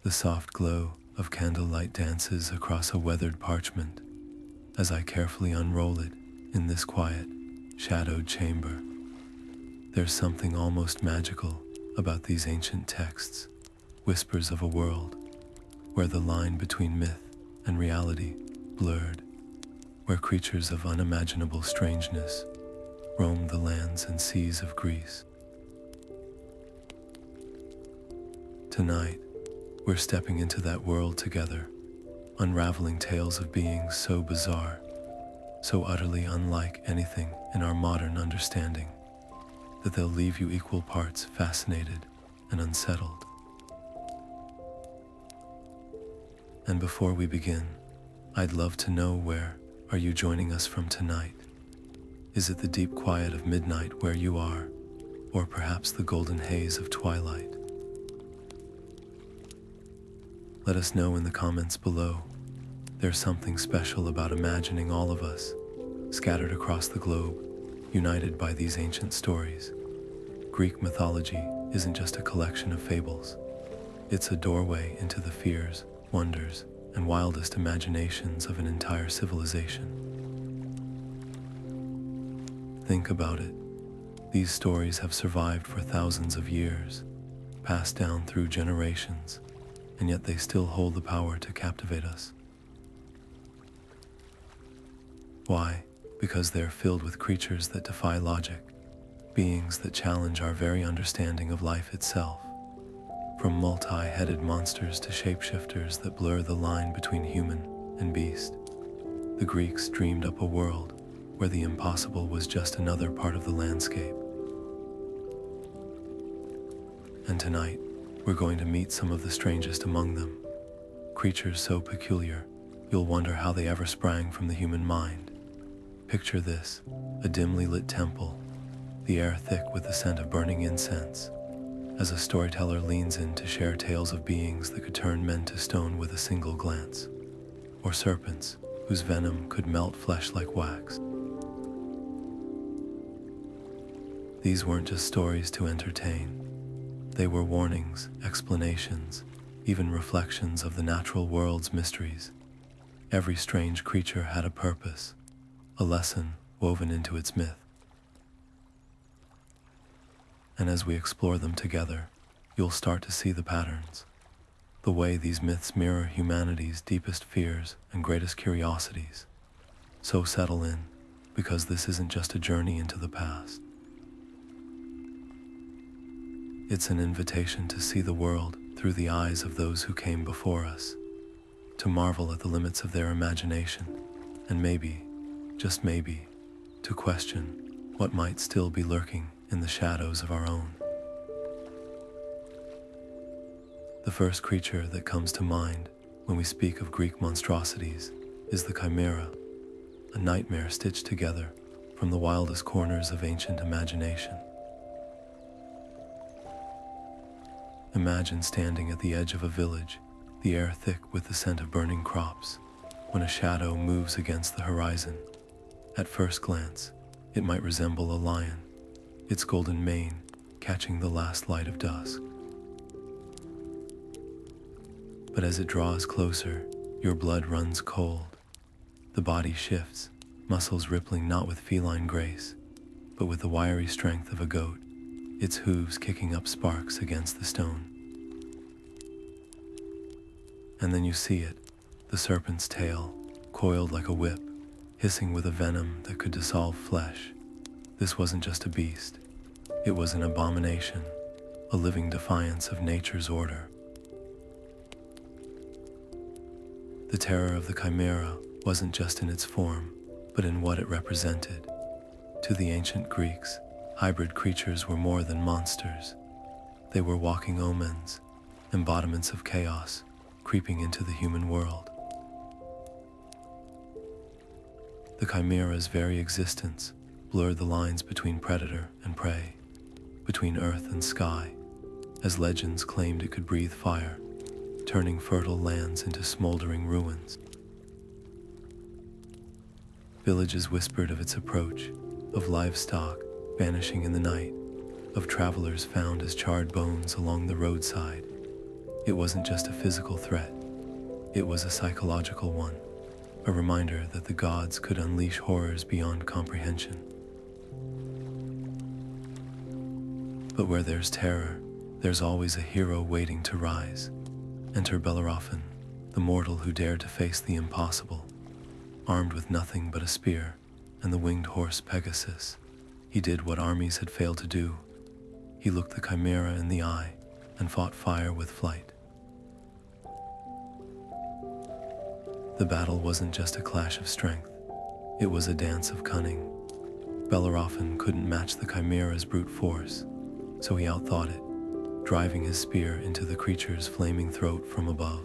The soft glow of candlelight dances across a weathered parchment as I carefully unroll it in this quiet, shadowed chamber. There's something almost magical about these ancient texts, whispers of a world where the line between myth and reality blurred, where creatures of unimaginable strangeness roam the lands and seas of Greece. Tonight, we're stepping into that world together, unraveling tales of beings so bizarre, so utterly unlike anything in our modern understanding, that they'll leave you equal parts fascinated and unsettled. And before we begin, I'd love to know, where are you joining us from tonight? Is it the deep quiet of midnight where you are, or perhaps the golden haze of twilight? Let us know in the comments below. There's something special about imagining all of us, scattered across the globe, united by these ancient stories. Greek mythology isn't just a collection of fables. It's a doorway into the fears, wonders, and wildest imaginations of an entire civilization. Think about it. These stories have survived for thousands of years, passed down through generations, and yet they still hold the power to captivate us. Why? Because they're filled with creatures that defy logic, beings that challenge our very understanding of life itself. From multi-headed monsters to shapeshifters that blur the line between human and beast, the Greeks dreamed up a world where the impossible was just another part of the landscape. And tonight, we're going to meet some of the strangest among them, creatures so peculiar, you'll wonder how they ever sprang from the human mind. Picture this, a dimly lit temple, the air thick with the scent of burning incense, as a storyteller leans in to share tales of beings that could turn men to stone with a single glance, or serpents whose venom could melt flesh like wax. These weren't just stories to entertain. They were warnings, explanations, even reflections of the natural world's mysteries. Every strange creature had a purpose, a lesson woven into its myth. And as we explore them together, you'll start to see the patterns, the way these myths mirror humanity's deepest fears and greatest curiosities. So settle in, because this isn't just a journey into the past. It's an invitation to see the world through the eyes of those who came before us, to marvel at the limits of their imagination, and maybe, just maybe, to question what might still be lurking in the shadows of our own. The first creature that comes to mind when we speak of Greek monstrosities is the Chimera, a nightmare stitched together from the wildest corners of ancient imagination. Imagine standing at the edge of a village, the air thick with the scent of burning crops, when a shadow moves against the horizon. At first glance, it might resemble a lion, its golden mane catching the last light of dusk. But as it draws closer, your blood runs cold. The body shifts, muscles rippling not with feline grace, but with the wiry strength of a goat, its hooves kicking up sparks against the stone. And then you see it, the serpent's tail, coiled like a whip, hissing with a venom that could dissolve flesh. This wasn't just a beast. It was an abomination, a living defiance of nature's order. The terror of the Chimera wasn't just in its form, but in what it represented. To the ancient Greeks, hybrid creatures were more than monsters. They were walking omens, embodiments of chaos, creeping into the human world. The Chimera's very existence blurred the lines between predator and prey, between earth and sky, as legends claimed it could breathe fire, turning fertile lands into smoldering ruins. Villages whispered of its approach, of livestock vanishing in the night, of travelers found as charred bones along the roadside. It wasn't just a physical threat, it was a psychological one, a reminder that the gods could unleash horrors beyond comprehension. But where there's terror, there's always a hero waiting to rise. Enter Bellerophon, the mortal who dared to face the impossible. Armed with nothing but a spear and the winged horse Pegasus, he did what armies had failed to do. He looked the Chimera in the eye and fought fire with flight. The battle wasn't just a clash of strength, it was a dance of cunning. Bellerophon couldn't match the Chimera's brute force, so he outthought it, driving his spear into the creature's flaming throat from above,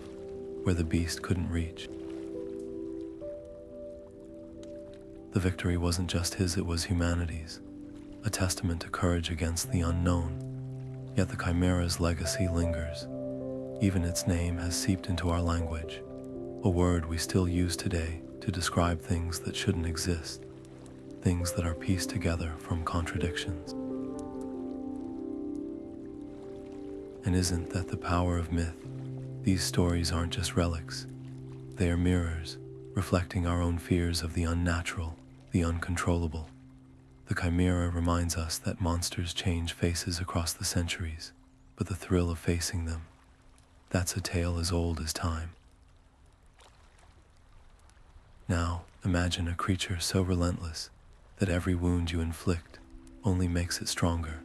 where the beast couldn't reach. The victory wasn't just his, it was humanity's, a testament to courage against the unknown. Yet the Chimera's legacy lingers. Even its name has seeped into our language, a word we still use today to describe things that shouldn't exist, things that are pieced together from contradictions. And isn't that the power of myth? These stories aren't just relics. They are mirrors, reflecting our own fears of the unnatural, the uncontrollable. The Chimera reminds us that monsters change faces across the centuries, but the thrill of facing them, that's a tale as old as time. Now, imagine a creature so relentless that every wound you inflict only makes it stronger.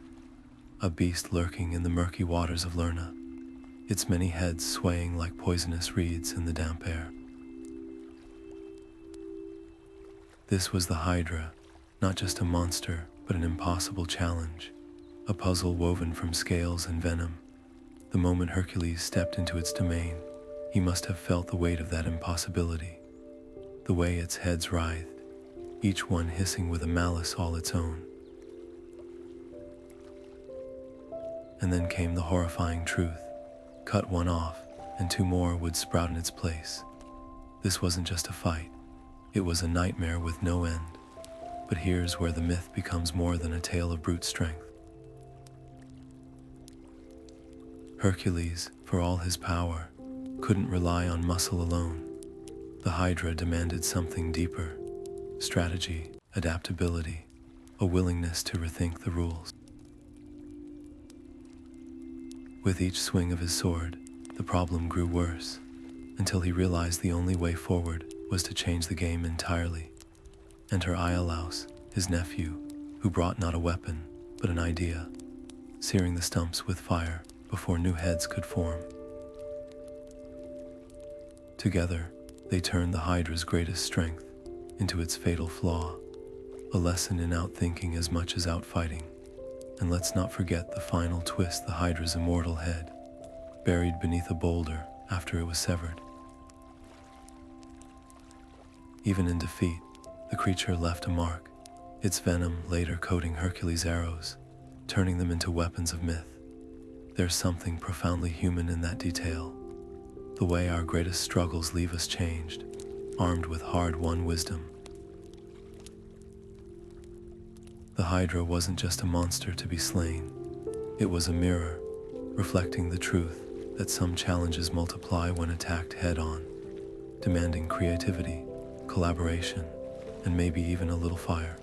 A beast lurking in the murky waters of Lerna, its many heads swaying like poisonous reeds in the damp air. This was the Hydra, not just a monster, but an impossible challenge, a puzzle woven from scales and venom. The moment Hercules stepped into its domain, he must have felt the weight of that impossibility. The way its heads writhed, each one hissing with a malice all its own. And then came the horrifying truth. Cut one off, and two more would sprout in its place. This wasn't just a fight, it was a nightmare with no end. But here's where the myth becomes more than a tale of brute strength. Hercules, for all his power, couldn't rely on muscle alone. The Hydra demanded something deeper: strategy, adaptability, a willingness to rethink the rules. With each swing of his sword, the problem grew worse, until he realized the only way forward was to change the game entirely. Enter Iolaus, his nephew, who brought not a weapon, but an idea, searing the stumps with fire before new heads could form. Together, they turned the Hydra's greatest strength into its fatal flaw, a lesson in outthinking as much as outfighting. And let's not forget the final twist: the Hydra's immortal head, buried beneath a boulder after it was severed. Even in defeat, the creature left a mark, its venom later coating Hercules' arrows, turning them into weapons of myth. There's something profoundly human in that detail, the way our greatest struggles leave us changed, armed with hard-won wisdom. The Hydra wasn't just a monster to be slain, it was a mirror, reflecting the truth that some challenges multiply when attacked head-on, demanding creativity, collaboration, and maybe even a little fire.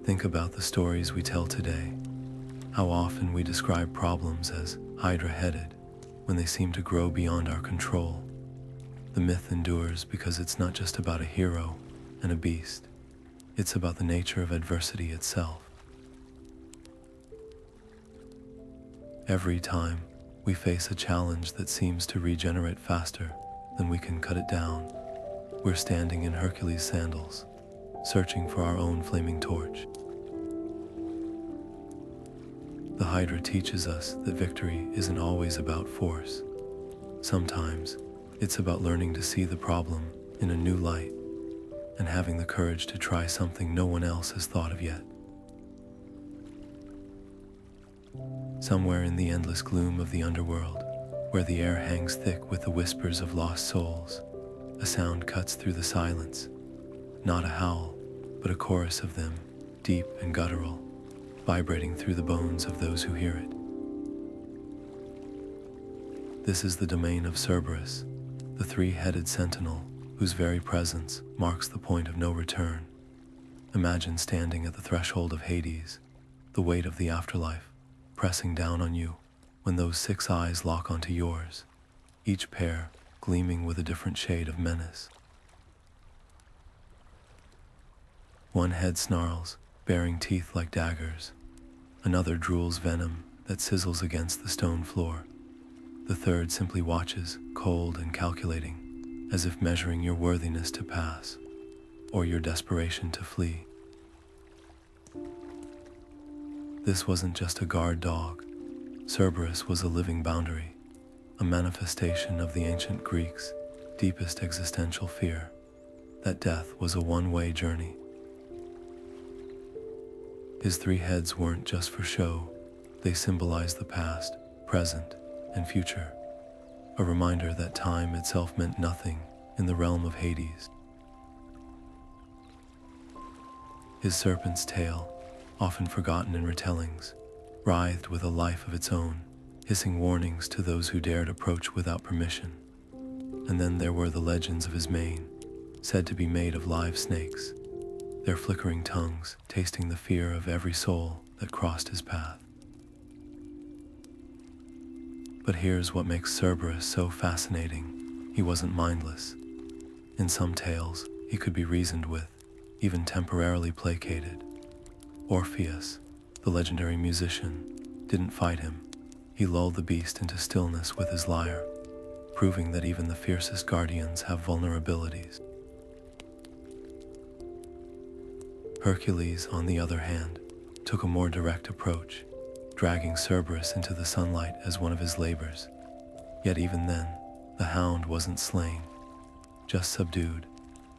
Think about the stories we tell today. How often we describe problems as Hydra-headed when they seem to grow beyond our control. The myth endures because it's not just about a hero and a beast. It's about the nature of adversity itself. Every time we face a challenge that seems to regenerate faster than we can cut it down, we're standing in Hercules' sandals, searching for our own flaming torch. The Hydra teaches us that victory isn't always about force. Sometimes it's about learning to see the problem in a new light and having the courage to try something no one else has thought of yet. Somewhere in the endless gloom of the Underworld, where the air hangs thick with the whispers of lost souls, a sound cuts through the silence. Not a howl, but a chorus of them, deep and guttural, vibrating through the bones of those who hear it. This is the domain of Cerberus, the three-headed sentinel whose very presence marks the point of no return. Imagine standing at the threshold of Hades, the weight of the afterlife pressing down on you when those 6 eyes lock onto yours, each pair gleaming with a different shade of menace. One head snarls, baring teeth like daggers. Another drools venom that sizzles against the stone floor. The third simply watches, cold and calculating, as if measuring your worthiness to pass, or your desperation to flee. This wasn't just a guard dog. Cerberus was a living boundary, a manifestation of the ancient Greeks' deepest existential fear, that death was a one-way journey. His 3 heads weren't just for show, they symbolized the past, present, and future, a reminder that time itself meant nothing in the realm of Hades. His serpent's tail, often forgotten in retellings, writhed with a life of its own, hissing warnings to those who dared approach without permission. And then there were the legends of his mane, said to be made of live snakes, their flickering tongues tasting the fear of every soul that crossed his path. But here's what makes Cerberus so fascinating. He wasn't mindless. In some tales, he could be reasoned with, even temporarily placated. Orpheus, the legendary musician, didn't fight him. He lulled the beast into stillness with his lyre, proving that even the fiercest guardians have vulnerabilities. Hercules, on the other hand, took a more direct approach, dragging Cerberus into the sunlight as one of his labors. Yet even then, the hound wasn't slain, just subdued,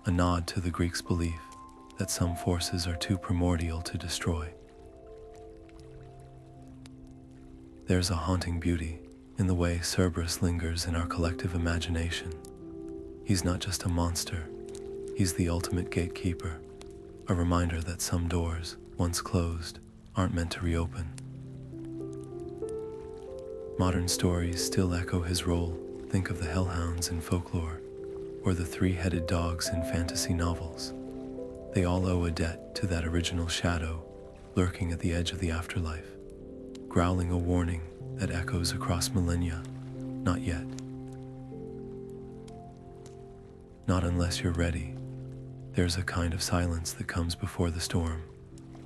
a nod to the Greeks' belief that some forces are too primordial to destroy. There's a haunting beauty in the way Cerberus lingers in our collective imagination. He's not just a monster, he's the ultimate gatekeeper, a reminder that some doors, once closed, aren't meant to reopen. Modern stories still echo his role. Think of the hellhounds in folklore, or the 3-headed dogs in fantasy novels. They all owe a debt to that original shadow lurking at the edge of the afterlife, growling a warning that echoes across millennia. Not yet. Not unless you're ready. There's a kind of silence that comes before the storm,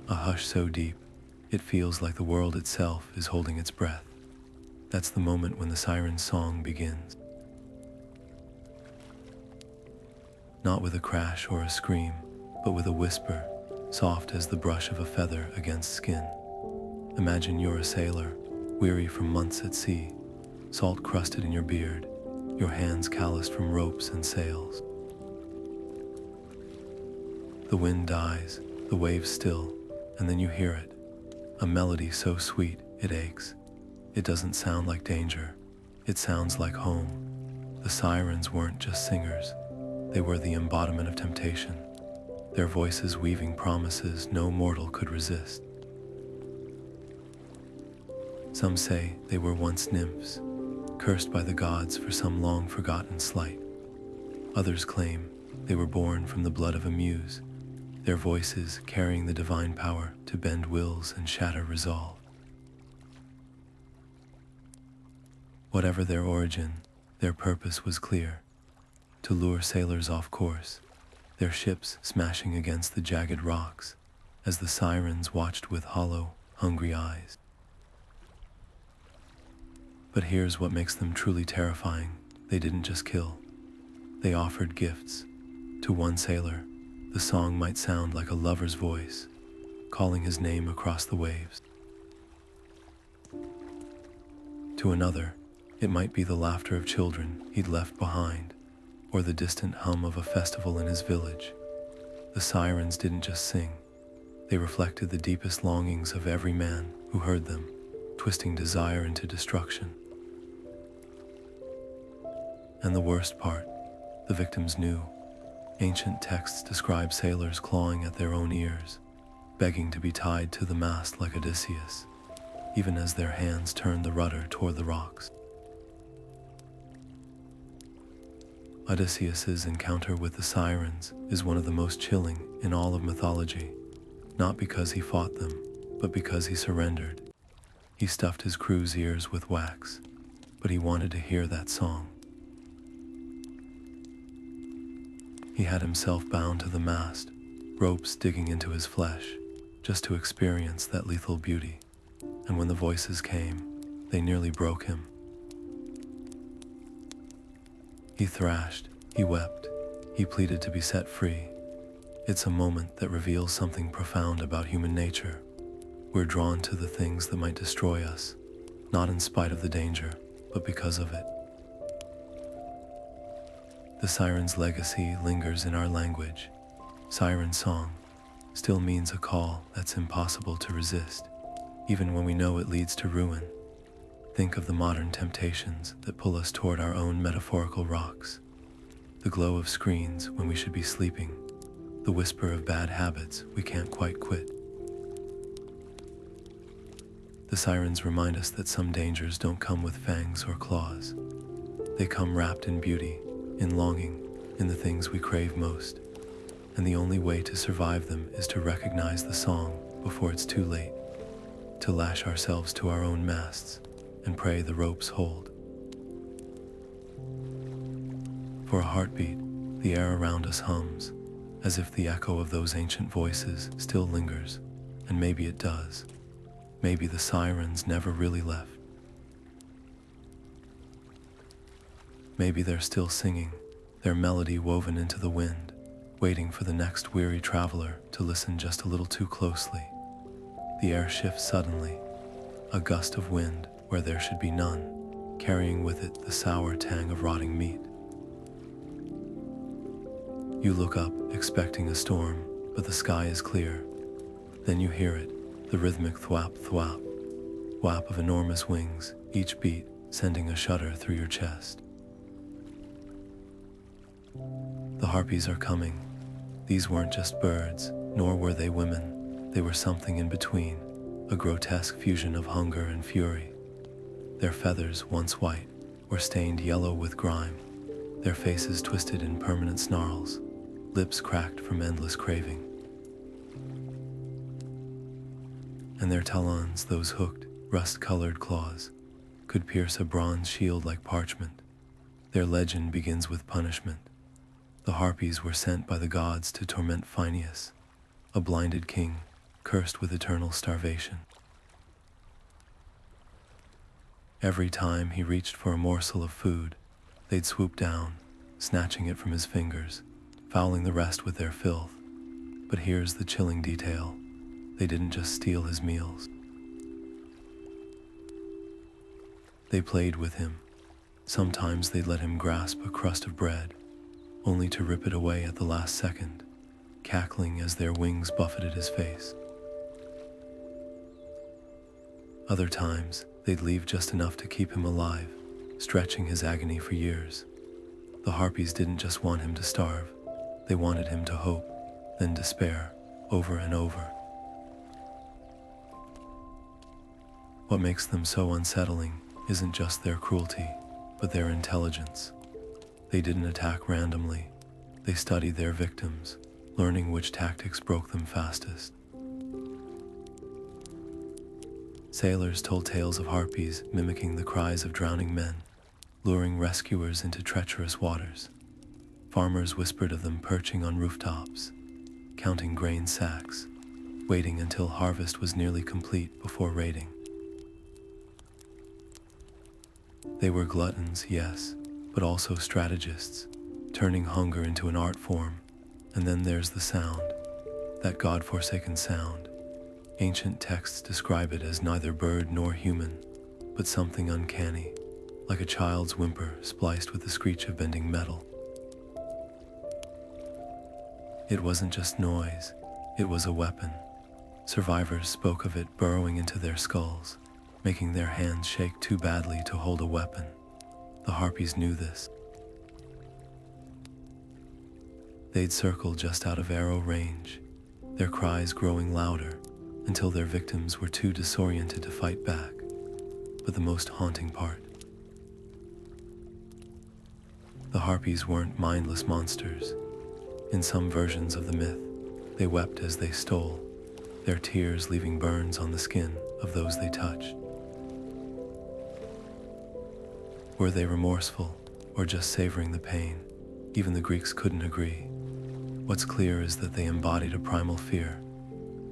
a hush so deep, it feels like the world itself is holding its breath. That's the moment when the siren's song begins. Not with a crash or a scream, but with a whisper, soft as the brush of a feather against skin. Imagine you're a sailor, weary from months at sea, salt crusted in your beard, your hands calloused from ropes and sails. The wind dies, the waves still, and then you hear it, a melody so sweet it aches. It doesn't sound like danger, it sounds like home. The sirens weren't just singers, they were the embodiment of temptation, their voices weaving promises no mortal could resist. Some say they were once nymphs, cursed by the gods for some long-forgotten slight. Others claim they were born from the blood of a muse, their voices carrying the divine power to bend wills and shatter resolve. Whatever their origin, their purpose was clear: to lure sailors off course, their ships smashing against the jagged rocks as the sirens watched with hollow, hungry eyes. But here's what makes them truly terrifying. They didn't just kill. They offered gifts. To one sailor, the song might sound like a lover's voice, calling his name across the waves. To another, it might be the laughter of children he'd left behind, or the distant hum of a festival in his village. The sirens didn't just sing. They reflected the deepest longings of every man who heard them, twisting desire into destruction. And the worst part, the victims knew. Ancient texts describe sailors clawing at their own ears, begging to be tied to the mast like Odysseus, even as their hands turned the rudder toward the rocks. Odysseus's encounter with the Sirens is one of the most chilling in all of mythology, not because he fought them, but because he surrendered. He stuffed his crew's ears with wax, but he wanted to hear that song. He had himself bound to the mast, ropes digging into his flesh, just to experience that lethal beauty. And when the voices came, they nearly broke him. He thrashed, he wept, he pleaded to be set free. It's a moment that reveals something profound about human nature. We're drawn to the things that might destroy us, not in spite of the danger, but because of it. The siren's legacy lingers in our language. Siren song still means a call that's impossible to resist, even when we know it leads to ruin. Think of the modern temptations that pull us toward our own metaphorical rocks. The glow of screens when we should be sleeping. The whisper of bad habits we can't quite quit. The sirens remind us that some dangers don't come with fangs or claws. They come wrapped in beauty, in longing, in the things we crave most. And the only way to survive them is to recognize the song before it's too late, to lash ourselves to our own masts and pray the ropes hold. For a heartbeat, the air around us hums, as if the echo of those ancient voices still lingers, and maybe it does. Maybe the sirens never really left. Maybe they're still singing, their melody woven into the wind, waiting for the next weary traveler to listen just a little too closely. The air shifts suddenly, a gust of wind where there should be none, carrying with it the sour tang of rotting meat. You look up, expecting a storm, but the sky is clear. Then you hear it, the rhythmic thwap thwap, whap of enormous wings, each beat sending a shudder through your chest. The Harpies are coming. These weren't just birds, nor were they women. They were something in between, a grotesque fusion of hunger and fury. Their feathers, once white, were stained yellow with grime, their faces twisted in permanent snarls, lips cracked from endless craving. And their talons, those hooked, rust-colored claws, could pierce a bronze shield like parchment. Their legend begins with punishment. The Harpies were sent by the gods to torment Phineus, a blinded king, cursed with eternal starvation. Every time he reached for a morsel of food, they'd swoop down, snatching it from his fingers, fouling the rest with their filth. But here's the chilling detail. They didn't just steal his meals. They played with him. Sometimes they'd let him grasp a crust of bread, only to rip it away at the last second, cackling as their wings buffeted his face. Other times, they'd leave just enough to keep him alive, stretching his agony for years. The Harpies didn't just want him to starve, they wanted him to hope, then despair, over and over. What makes them so unsettling isn't just their cruelty, but their intelligence. They didn't attack randomly. They studied their victims, learning which tactics broke them fastest. Sailors told tales of harpies mimicking the cries of drowning men, luring rescuers into treacherous waters. Farmers whispered of them perching on rooftops, counting grain sacks, waiting until harvest was nearly complete before raiding. They were gluttons, yes, but also strategists, turning hunger into an art form. And then there's the sound, that god-forsaken sound. Ancient texts describe it as neither bird nor human, but something uncanny, like a child's whimper spliced with the screech of bending metal. It wasn't just noise, it was a weapon. Survivors spoke of it burrowing into their skulls, making their hands shake too badly to hold a weapon. The Harpies knew this. They'd circle just out of arrow range, their cries growing louder until their victims were too disoriented to fight back. But the most haunting part, the Harpies weren't mindless monsters. In some versions of the myth, they wept as they stole, their tears leaving burns on the skin of those they touched. Were they remorseful, or just savoring the pain? Even the Greeks couldn't agree. What's clear is that they embodied a primal fear,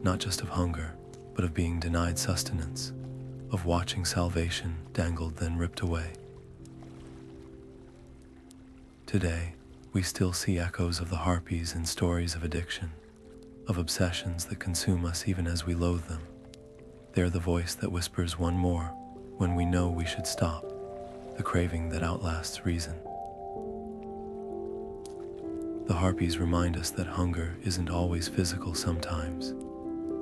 not just of hunger, but of being denied sustenance, of watching salvation dangled then ripped away. Today, we still see echoes of the Harpies in stories of addiction, of obsessions that consume us even as we loathe them. They're the voice that whispers one more when we know we should stop, the craving that outlasts reason. The Harpies remind us that hunger isn't always physical sometimes.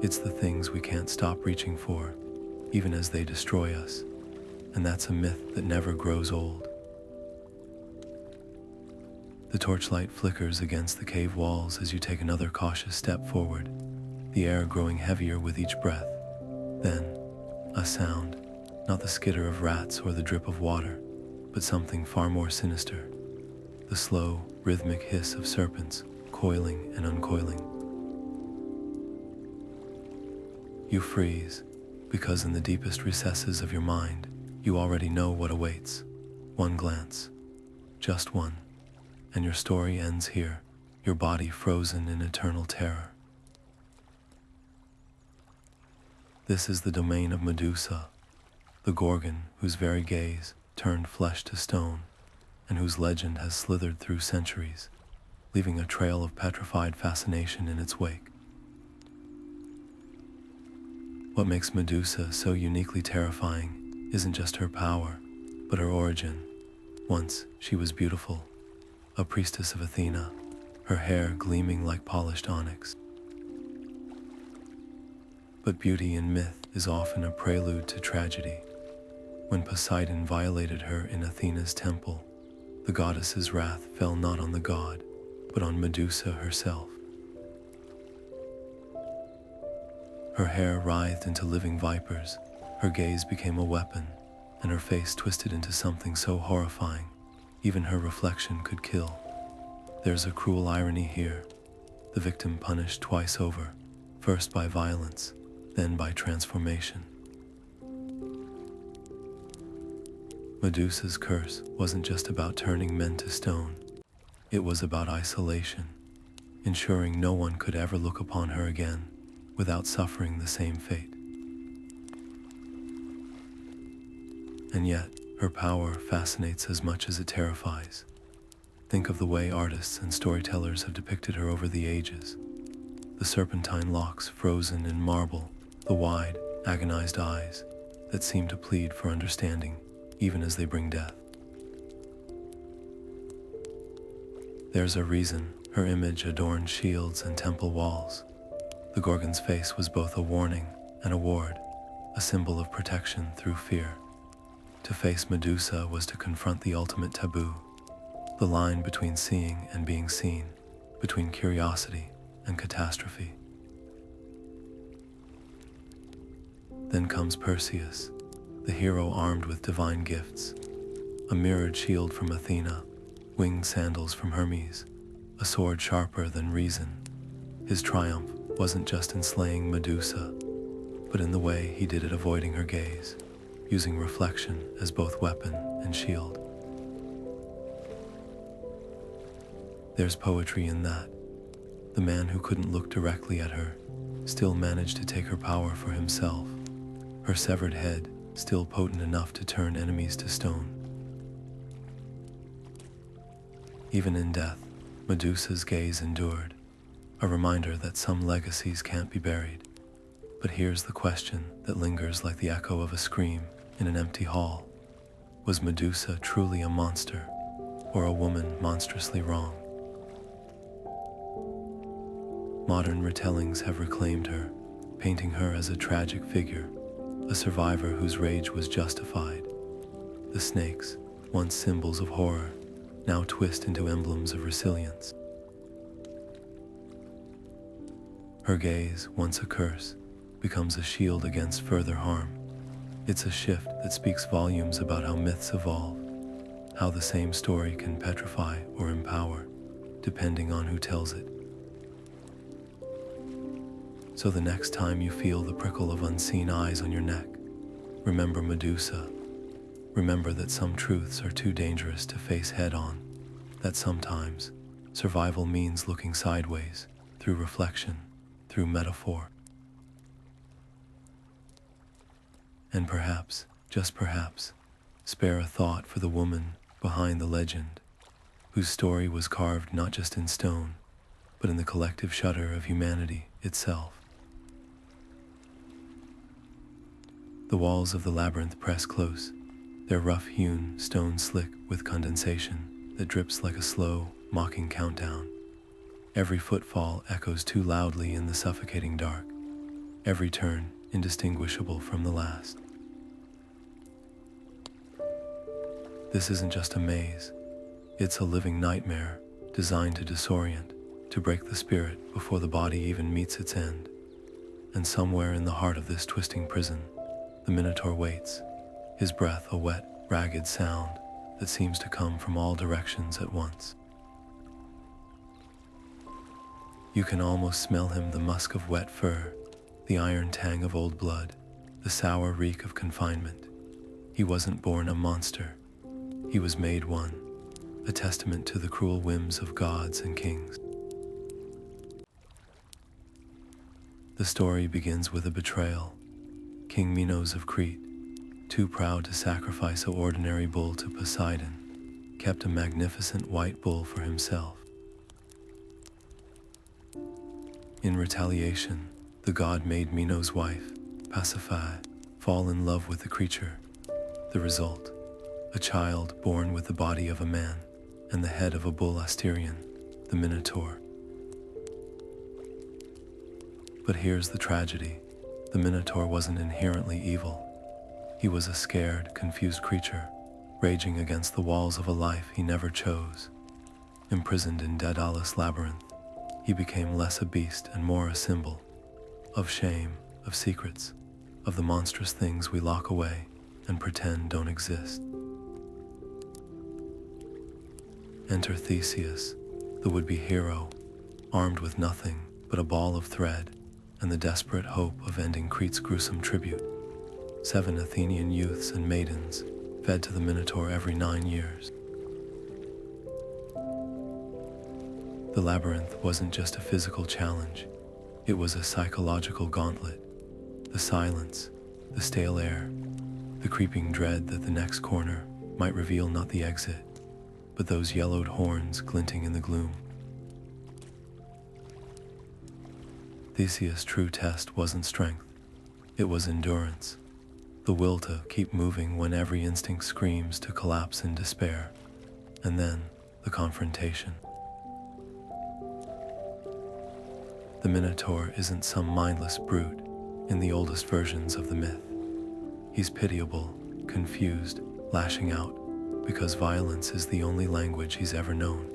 It's the things we can't stop reaching for, even as they destroy us, and that's a myth that never grows old. The torchlight flickers against the cave walls as you take another cautious step forward, the air growing heavier with each breath. Then, a sound, not the skitter of rats or the drip of water, but something far more sinister, the slow, rhythmic hiss of serpents coiling and uncoiling. You freeze, because in the deepest recesses of your mind, you already know what awaits. One glance, just one, and your story ends here, your body frozen in eternal terror. This is the domain of Medusa, the Gorgon whose very gaze turned flesh to stone, and whose legend has slithered through centuries, leaving a trail of petrified fascination in its wake. What makes Medusa so uniquely terrifying isn't just her power, but her origin. Once she was beautiful, a priestess of Athena, her hair gleaming like polished onyx. But beauty in myth is often a prelude to tragedy. When Poseidon violated her in Athena's temple, the goddess's wrath fell not on the god, but on Medusa herself. Her hair writhed into living vipers, her gaze became a weapon, and her face twisted into something so horrifying, even her reflection could kill. There's a cruel irony here, the victim punished twice over, first by violence, then by transformation. Medusa's curse wasn't just about turning men to stone, it was about isolation, ensuring no one could ever look upon her again without suffering the same fate. And yet, her power fascinates as much as it terrifies. Think of the way artists and storytellers have depicted her over the ages. The serpentine locks frozen in marble, the wide, agonized eyes that seem to plead for understanding even as they bring death. There's a reason her image adorned shields and temple walls. The Gorgon's face was both a warning and a ward, a symbol of protection through fear. To face Medusa was to confront the ultimate taboo, the line between seeing and being seen, between curiosity and catastrophe. Then comes Perseus, the hero armed with divine gifts, a mirrored shield from Athena, winged sandals from Hermes, a sword sharper than reason. His triumph wasn't just in slaying Medusa, but in the way he did it avoiding her gaze, using reflection as both weapon and shield. There's poetry in that. The man who couldn't look directly at her still managed to take her power for himself, her severed head still potent enough to turn enemies to stone. Even in death, Medusa's gaze endured, a reminder that some legacies can't be buried. But here's the question that lingers like the echo of a scream in an empty hall. Was Medusa truly a monster, or a woman monstrously wrong? Modern retellings have reclaimed her, painting her as a tragic figure, a survivor whose rage was justified. The snakes, once symbols of horror, now twist into emblems of resilience. Her gaze, once a curse, becomes a shield against further harm. It's a shift that speaks volumes about how myths evolve, how the same story can petrify or empower, depending on who tells it. So the next time you feel the prickle of unseen eyes on your neck, remember Medusa. Remember that some truths are too dangerous to face head-on, that sometimes survival means looking sideways, through reflection, through metaphor. And perhaps, just perhaps, spare a thought for the woman behind the legend, whose story was carved not just in stone, but in the collective shudder of humanity itself. The walls of the labyrinth press close, their rough-hewn stone slick with condensation that drips like a slow, mocking countdown. Every footfall echoes too loudly in the suffocating dark, every turn indistinguishable from the last. This isn't just a maze, it's a living nightmare designed to disorient, to break the spirit before the body even meets its end. And somewhere in the heart of this twisting prison, the Minotaur waits, his breath a wet, ragged sound that seems to come from all directions at once. You can almost smell him, the musk of wet fur, the iron tang of old blood, the sour reek of confinement. He wasn't born a monster. He was made one, a testament to the cruel whims of gods and kings. The story begins with a betrayal. King Minos of Crete, too proud to sacrifice an ordinary bull to Poseidon, kept a magnificent white bull for himself. In retaliation, the god made Minos' wife, Pasiphae, fall in love with the creature. The result, a child born with the body of a man and the head of a bull Asterion, the Minotaur. But here's the tragedy. The Minotaur wasn't inherently evil. He was a scared, confused creature, raging against the walls of a life he never chose. Imprisoned in Daedalus' labyrinth, he became less a beast and more a symbol of shame, of secrets, of the monstrous things we lock away and pretend don't exist. Enter Theseus, the would-be hero, armed with nothing but a ball of thread and the desperate hope of ending Crete's gruesome tribute. 7 Athenian youths and maidens fed to the Minotaur every 9 years. The labyrinth wasn't just a physical challenge, it was a psychological gauntlet. The silence, the stale air, the creeping dread that the next corner might reveal not the exit, but those yellowed horns glinting in the gloom. Theseus' true test wasn't strength, it was endurance, the will to keep moving when every instinct screams to collapse in despair, and then the confrontation. The Minotaur isn't some mindless brute in the oldest versions of the myth. He's pitiable, confused, lashing out, because violence is the only language he's ever known.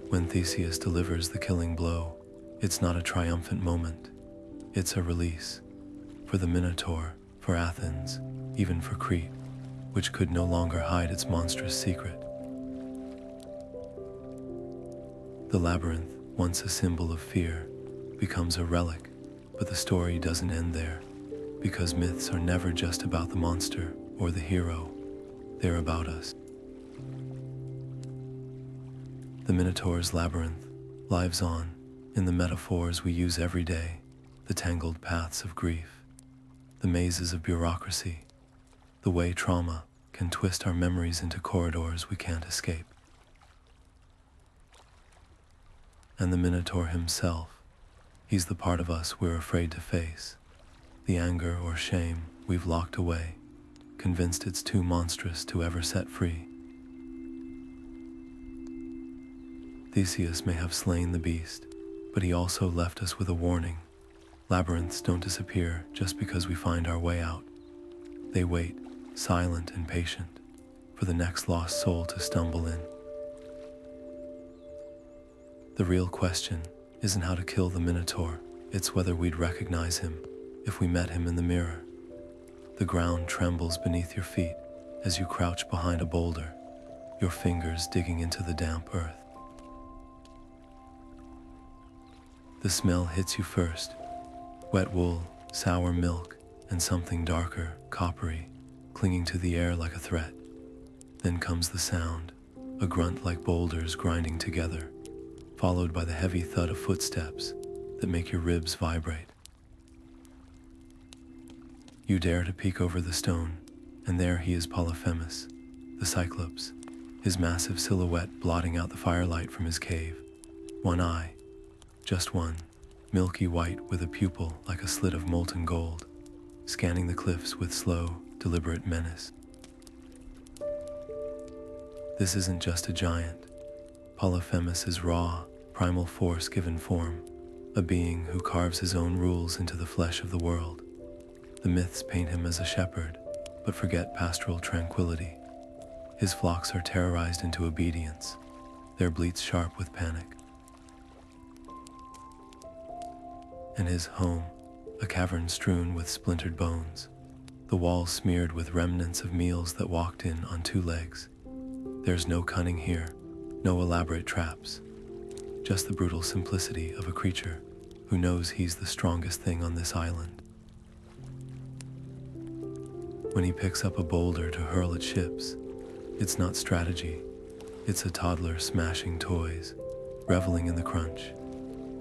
When Theseus delivers the killing blow, it's not a triumphant moment, it's a release. For the Minotaur, for Athens, even for Crete, which could no longer hide its monstrous secret. The labyrinth, once a symbol of fear, becomes a relic, but the story doesn't end there, because myths are never just about the monster or the hero, they're about us. The Minotaur's labyrinth lives on in the metaphors we use every day, the tangled paths of grief, the mazes of bureaucracy, the way trauma can twist our memories into corridors we can't escape. And the Minotaur himself, he's the part of us we're afraid to face, the anger or shame we've locked away, convinced it's too monstrous to ever set free. Theseus may have slain the beast, but he also left us with a warning. Labyrinths don't disappear just because we find our way out. They wait, silent and patient, for the next lost soul to stumble in. The real question isn't how to kill the Minotaur, it's whether we'd recognize him if we met him in the mirror. The ground trembles beneath your feet, as you crouch behind a boulder, your fingers digging into the damp earth. The smell hits you first: wet wool, sour milk, and something darker, coppery, clinging to the air like a threat. Then comes the sound, a grunt like boulders grinding together, followed by the heavy thud of footsteps that make your ribs vibrate. You dare to peek over the stone, and there he is, Polyphemus, the Cyclops, his massive silhouette blotting out the firelight from his cave. One eye, just one, milky white with a pupil like a slit of molten gold, scanning the cliffs with slow, deliberate menace. This isn't just a giant. Polyphemus is raw, primal force given form, a being who carves his own rules into the flesh of the world. The myths paint him as a shepherd, but forget pastoral tranquility. His flocks are terrorized into obedience, their bleats sharp with panic. And his home, a cavern strewn with splintered bones, the walls smeared with remnants of meals that walked in on two legs. There's no cunning here, no elaborate traps, just the brutal simplicity of a creature who knows he's the strongest thing on this island. When he picks up a boulder to hurl at ships, it's not strategy, it's a toddler smashing toys, reveling in the crunch.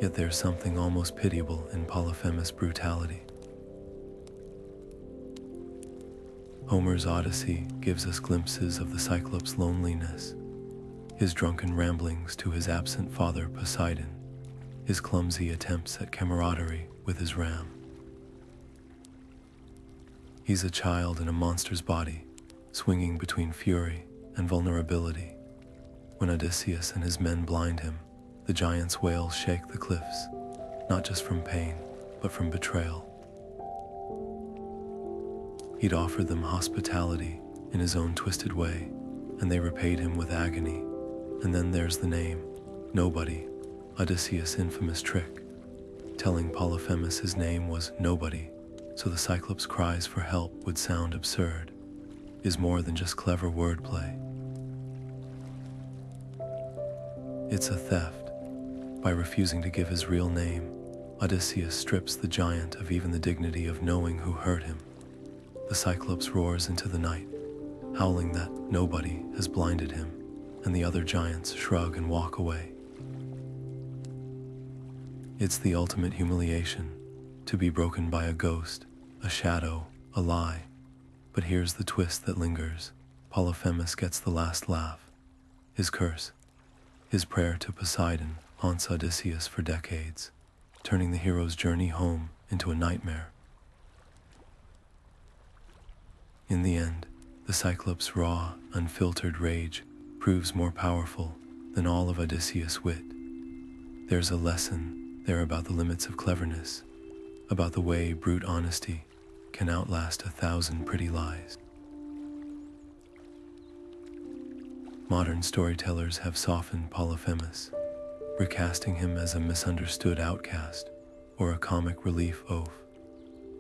Yet there's something almost pitiable in Polyphemus' brutality. Homer's Odyssey gives us glimpses of the Cyclops' loneliness, his drunken ramblings to his absent father Poseidon, his clumsy attempts at camaraderie with his ram. He's a child in a monster's body, swinging between fury and vulnerability. When Odysseus and his men blind him, the giant's wails shake the cliffs, not just from pain, but from betrayal. He'd offered them hospitality in his own twisted way, and they repaid him with agony. And then there's the name, Nobody, Odysseus' infamous trick, telling Polyphemus his name was Nobody, so the Cyclops' cries for help would sound absurd, is more than just clever wordplay. It's a theft. By refusing to give his real name, Odysseus strips the giant of even the dignity of knowing who hurt him. The Cyclops roars into the night, howling that nobody has blinded him, and the other giants shrug and walk away. It's the ultimate humiliation, to be broken by a ghost, a shadow, a lie. But here's the twist that lingers. Polyphemus gets the last laugh. His curse, his prayer to Poseidon, haunts Odysseus for decades, turning the hero's journey home into a nightmare. In the end, the Cyclops' raw, unfiltered rage proves more powerful than all of Odysseus' wit. There's a lesson there about the limits of cleverness, about the way brute honesty can outlast 1,000 pretty lies. Modern storytellers have softened Polyphemus, recasting him as a misunderstood outcast or a comic relief oaf.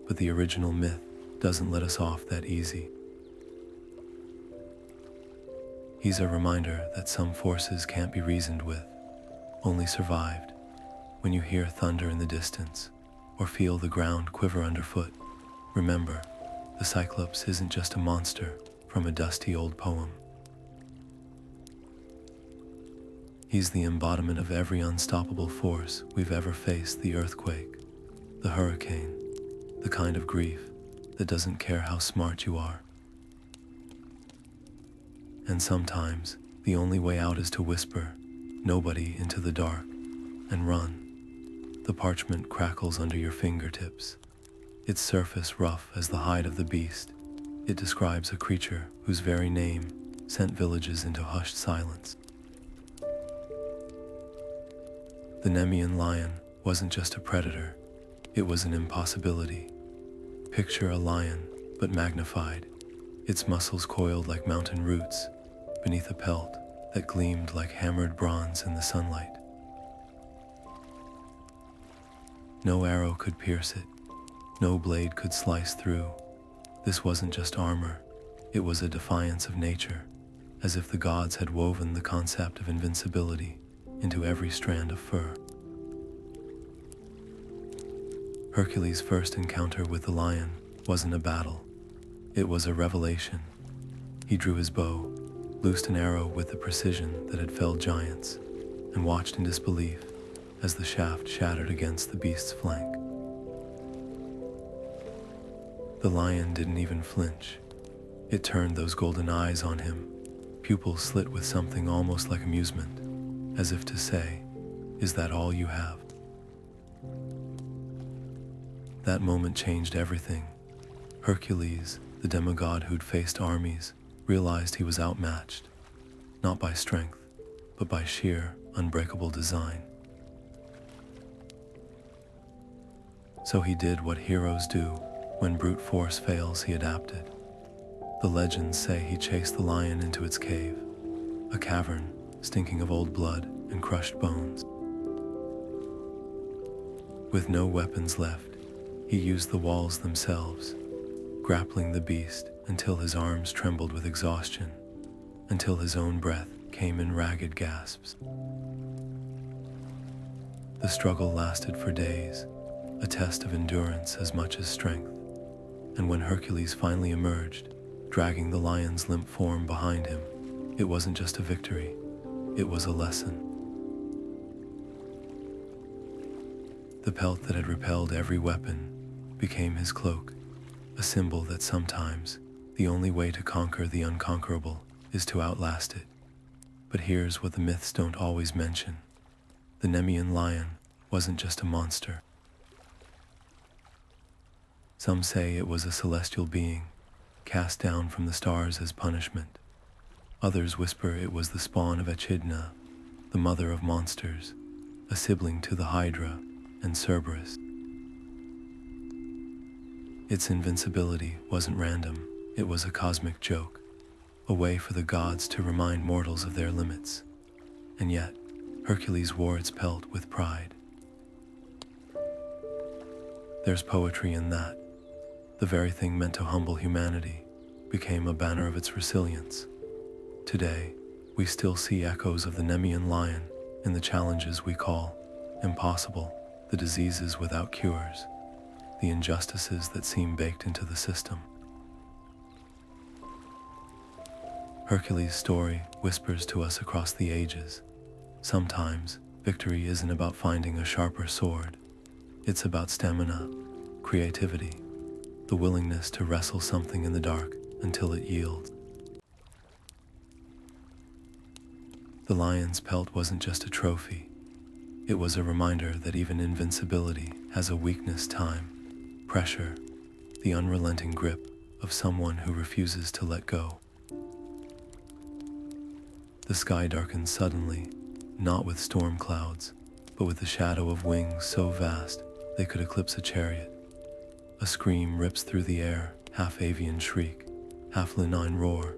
But the original myth doesn't let us off that easy. He's a reminder that some forces can't be reasoned with, only survived. When you hear thunder in the distance or feel the ground quiver underfoot, remember, the Cyclops isn't just a monster from a dusty old poem. He's the embodiment of every unstoppable force we've ever faced: the earthquake, the hurricane, the kind of grief that doesn't care how smart you are. And sometimes, the only way out is to whisper, "Nobody," into the dark, and run. The parchment crackles under your fingertips, its surface rough as the hide of the beast. It describes a creature whose very name sent villages into hushed silence. The Nemean lion wasn't just a predator, it was an impossibility. Picture a lion, but magnified, its muscles coiled like mountain roots, beneath a pelt that gleamed like hammered bronze in the sunlight. No arrow could pierce it, no blade could slice through. This wasn't just armor, It was a defiance of nature, as if the gods had woven the concept of invincibility into every strand of fur. Hercules' first encounter with the lion wasn't a battle. It was a revelation. He drew his bow, loosed an arrow with the precision that had felled giants, and watched in disbelief as the shaft shattered against the beast's flank. The lion didn't even flinch. It turned those golden eyes on him, pupils slit with something almost like amusement, as if to say, "Is that all you have?" That moment changed everything. Hercules, the demigod who'd faced armies, realized he was outmatched, not by strength, but by sheer, unbreakable design. So he did what heroes do. When brute force fails, he adapted. The legends say he chased the lion into its cave, a cavern stinking of old blood and crushed bones. With no weapons left, he used the walls themselves, grappling the beast until his arms trembled with exhaustion, until his own breath came in ragged gasps. The struggle lasted for days, a test of endurance as much as strength, and when Hercules finally emerged, dragging the lion's limp form behind him, it wasn't just a victory, it was a lesson. The pelt that had repelled every weapon became his cloak, a symbol that sometimes the only way to conquer the unconquerable is to outlast it. But here's what the myths don't always mention. The Nemean lion wasn't just a monster. Some say it was a celestial being, cast down from the stars as punishment. Others whisper it was the spawn of Echidna, the mother of monsters, a sibling to the Hydra and Cerberus. Its invincibility wasn't random, it was a cosmic joke, a way for the gods to remind mortals of their limits. And yet, Hercules wore its pelt with pride. There's poetry in that. The very thing meant to humble humanity became a banner of its resilience. Today, we still see echoes of the Nemean lion in the challenges we call impossible, the diseases without cures, the injustices that seem baked into the system. Hercules' story whispers to us across the ages. Sometimes, victory isn't about finding a sharper sword. It's about stamina, creativity, the willingness to wrestle something in the dark until it yields. The lion's pelt wasn't just a trophy. It was a reminder that even invincibility has a weakness: time, pressure, the unrelenting grip of someone who refuses to let go. The sky darkens suddenly, not with storm clouds, but with the shadow of wings so vast they could eclipse a chariot. A scream rips through the air, half avian shriek, half leonine roar,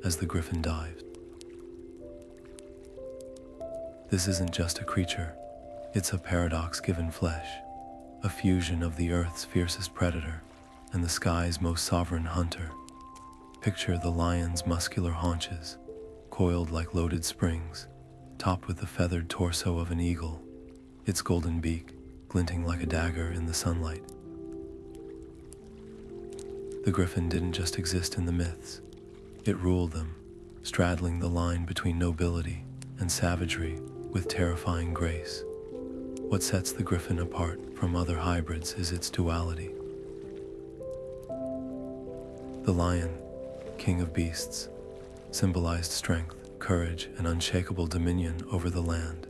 as the Griffin dives. This isn't just a creature, it's a paradox given flesh, a fusion of the earth's fiercest predator and the sky's most sovereign hunter. Picture the lion's muscular haunches, coiled like loaded springs, topped with the feathered torso of an eagle, its golden beak glinting like a dagger in the sunlight. The Griffin didn't just exist in the myths, it ruled them, straddling the line between nobility and savagery with terrifying grace. What sets the Griffin apart from other hybrids is its duality. The lion, king of beasts, symbolized strength, courage, and unshakable dominion over the land.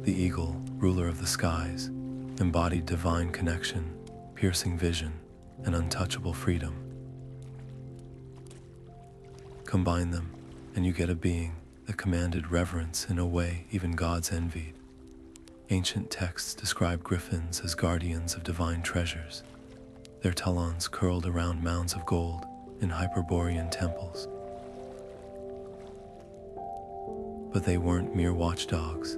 The eagle, ruler of the skies, embodied divine connection, piercing vision, and untouchable freedom. Combine them, and you get a being that commanded reverence in a way even gods envied. Ancient texts describe griffins as guardians of divine treasures, their talons curled around mounds of gold in Hyperborean temples. But they weren't mere watchdogs.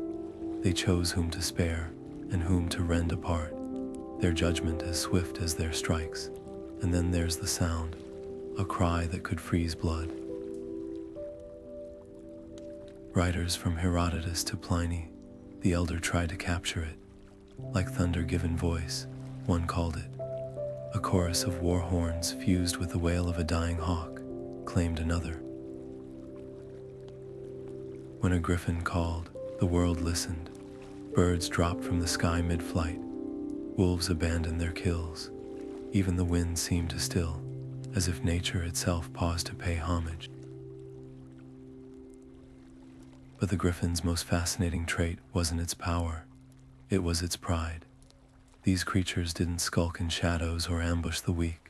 They chose whom to spare and whom to rend apart, their judgment as swift as their strikes. And then there's the sound, a cry that could freeze blood. Writers from Herodotus to Pliny, the elder, tried to capture it. Like thunder given voice, one called it. A chorus of war horns fused with the wail of a dying hawk, claimed another. When a griffin called, the world listened. Birds dropped from the sky mid-flight. Wolves abandoned their kills. Even the wind seemed to still, as if nature itself paused to pay homage. But the griffin's most fascinating trait wasn't its power, it was its pride. These creatures didn't skulk in shadows or ambush the weak.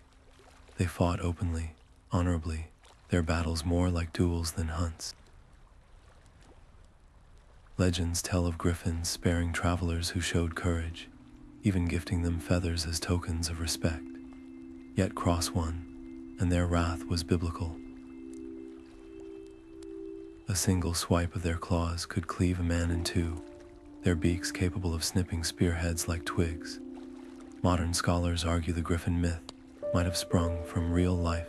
They fought openly, honorably, their battles more like duels than hunts. Legends tell of griffins sparing travelers who showed courage, even gifting them feathers as tokens of respect. Yet cross one, and their wrath was biblical. A single swipe of their claws could cleave a man in two, their beaks capable of snipping spearheads like twigs. Modern scholars argue the griffin myth might have sprung from real-life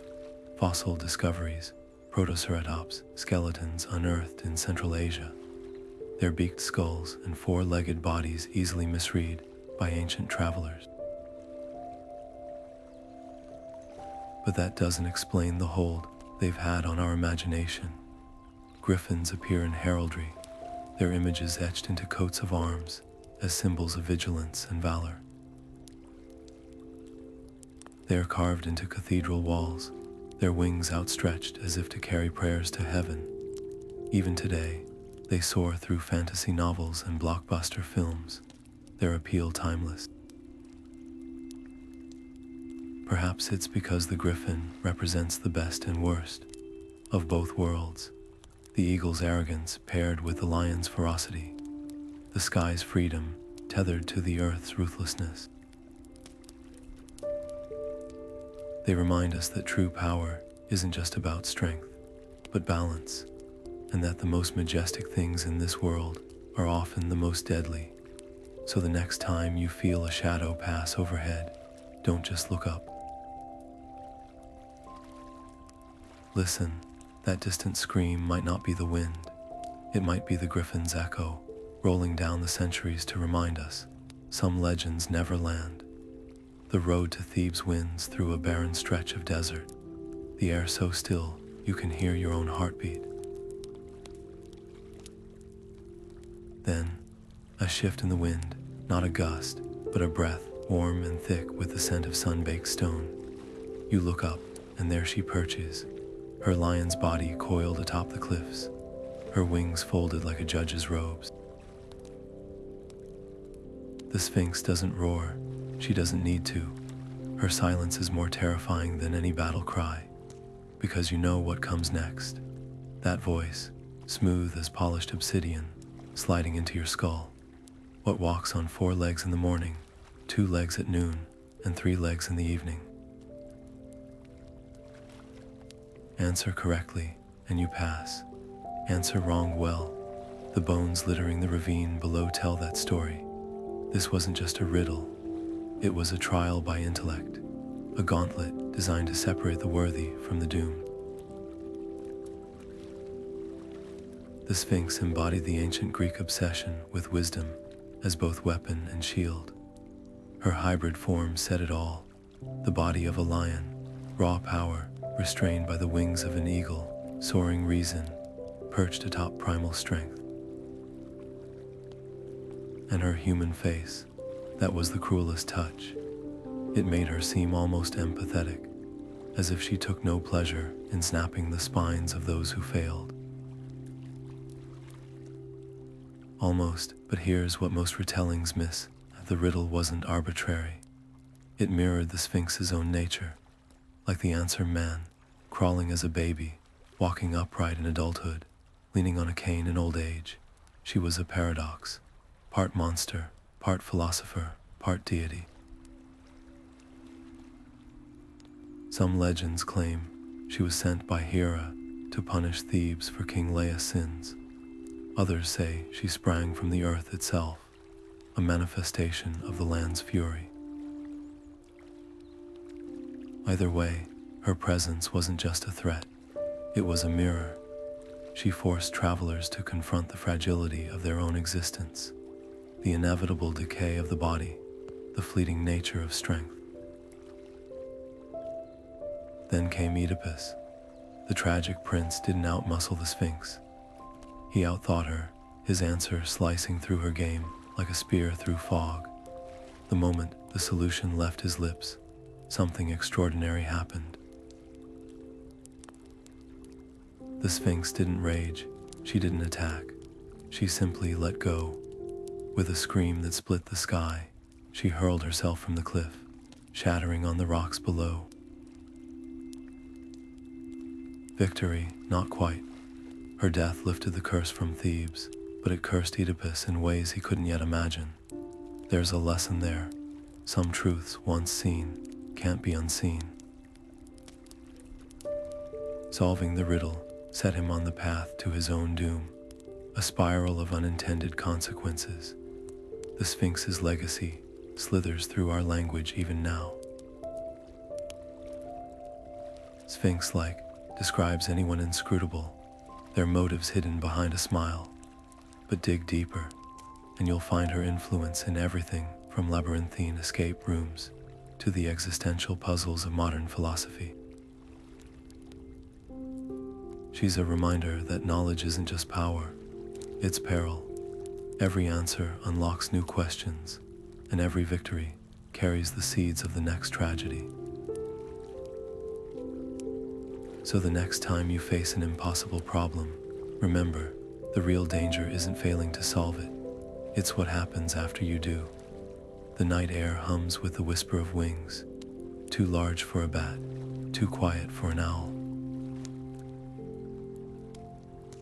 fossil discoveries, protoceratops skeletons unearthed in Central Asia. Their beaked skulls and four-legged bodies easily misread by ancient travelers. But that doesn't explain the hold they've had on our imagination. Griffins appear in heraldry, their images etched into coats of arms as symbols of vigilance and valor. They are carved into cathedral walls, their wings outstretched as if to carry prayers to heaven. Even today, they soar through fantasy novels and blockbuster films, their appeal timeless. Perhaps it's because the griffin represents the best and worst of both worlds. The eagle's arrogance paired with the lion's ferocity, the sky's freedom tethered to the earth's ruthlessness. They remind us that true power isn't just about strength, but balance, and that the most majestic things in this world are often the most deadly. So the next time you feel a shadow pass overhead, don't just look up. Listen, that distant scream might not be the wind. It might be the griffin's echo, rolling down the centuries to remind us some legends never land. The road to Thebes winds through a barren stretch of desert, the air so still you can hear your own heartbeat. Then, a shift in the wind, not a gust, but a breath, warm and thick with the scent of sun-baked stone. You look up, and there she perches, her lion's body coiled atop the cliffs, her wings folded like a judge's robes. The Sphinx doesn't roar, she doesn't need to. Her silence is more terrifying than any battle cry, because you know what comes next. That voice, smooth as polished obsidian, sliding into your skull. What walks on 4 legs in the morning, 2 legs at noon, and 3 legs in the evening? Answer correctly, and you pass. Answer wrong, well, the bones littering the ravine below tell that story. This wasn't just a riddle. It was a trial by intellect, a gauntlet designed to separate the worthy from the doomed. The Sphinx embodied the ancient Greek obsession with wisdom as both weapon and shield. Her hybrid form said it all, the body of a lion, raw power, restrained by the wings of an eagle, soaring reason, perched atop primal strength. And her human face, that was the cruelest touch. It made her seem almost empathetic, as if she took no pleasure in snapping the spines of those who failed. Almost, but here's what most retellings miss. The riddle wasn't arbitrary. It mirrored the Sphinx's own nature, like the answer man, crawling as a baby, walking upright in adulthood, leaning on a cane in old age. She was a paradox, part monster, part philosopher, part deity. Some legends claim she was sent by Hera to punish Thebes for King Laius' sins. Others say she sprang from the earth itself, a manifestation of the land's fury. Either way, Her presence wasn't just a threat, it was a mirror. She forced travelers to confront the fragility of their own existence, the inevitable decay of the body, the fleeting nature of strength. Then came Oedipus. The tragic prince didn't outmuscle the Sphinx. He outthought her, his answer slicing through her game like a spear through fog. The moment the solution left his lips, something extraordinary happened. The Sphinx didn't rage, she didn't attack. She simply let go. With a scream that split the sky, she hurled herself from the cliff, shattering on the rocks below. Victory, not quite. Her death lifted the curse from Thebes, but it cursed Oedipus in ways he couldn't yet imagine. There's a lesson there. Some truths, once seen, can't be unseen. Solving the riddle set him on the path to his own doom, a spiral of unintended consequences. The Sphinx's legacy slithers through our language even now. Sphinx-like describes anyone inscrutable, their motives hidden behind a smile. But dig deeper, and you'll find her influence in everything from labyrinthine escape rooms to the existential puzzles of modern philosophy. She's a reminder that knowledge isn't just power, it's peril. Every answer unlocks new questions, and every victory carries the seeds of the next tragedy. So the next time you face an impossible problem, remember, the real danger isn't failing to solve it. It's what happens after you do. The night air hums with the whisper of wings, too large for a bat, too quiet for an owl.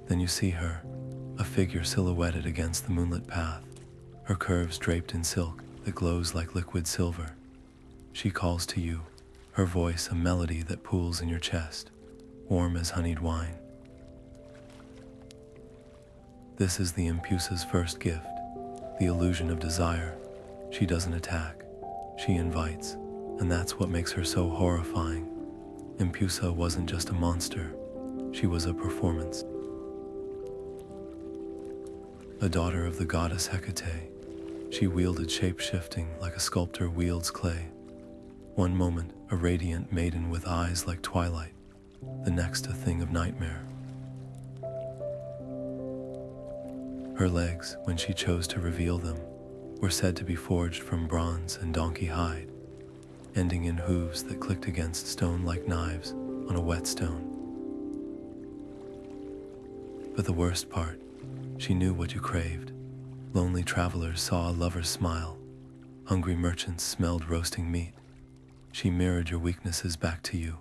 Then you see her, a figure silhouetted against the moonlit path, her curves draped in silk that glows like liquid silver. She calls to you, her voice a melody that pools in your chest, warm as honeyed wine. This is the Impusa's first gift, the illusion of desire. She doesn't attack, she invites, and that's what makes her so horrifying. Impusa wasn't just a monster, she was a performance. A daughter of the goddess Hecate, she wielded shape-shifting like a sculptor wields clay. One moment, a radiant maiden with eyes like twilight, the next a thing of nightmare. Her legs, when she chose to reveal them, were said to be forged from bronze and donkey hide, ending in hooves that clicked against stone like knives on a whetstone. But the worst part, she knew what you craved. Lonely travelers saw a lover's smile. Hungry merchants smelled roasting meat. She mirrored your weaknesses back to you,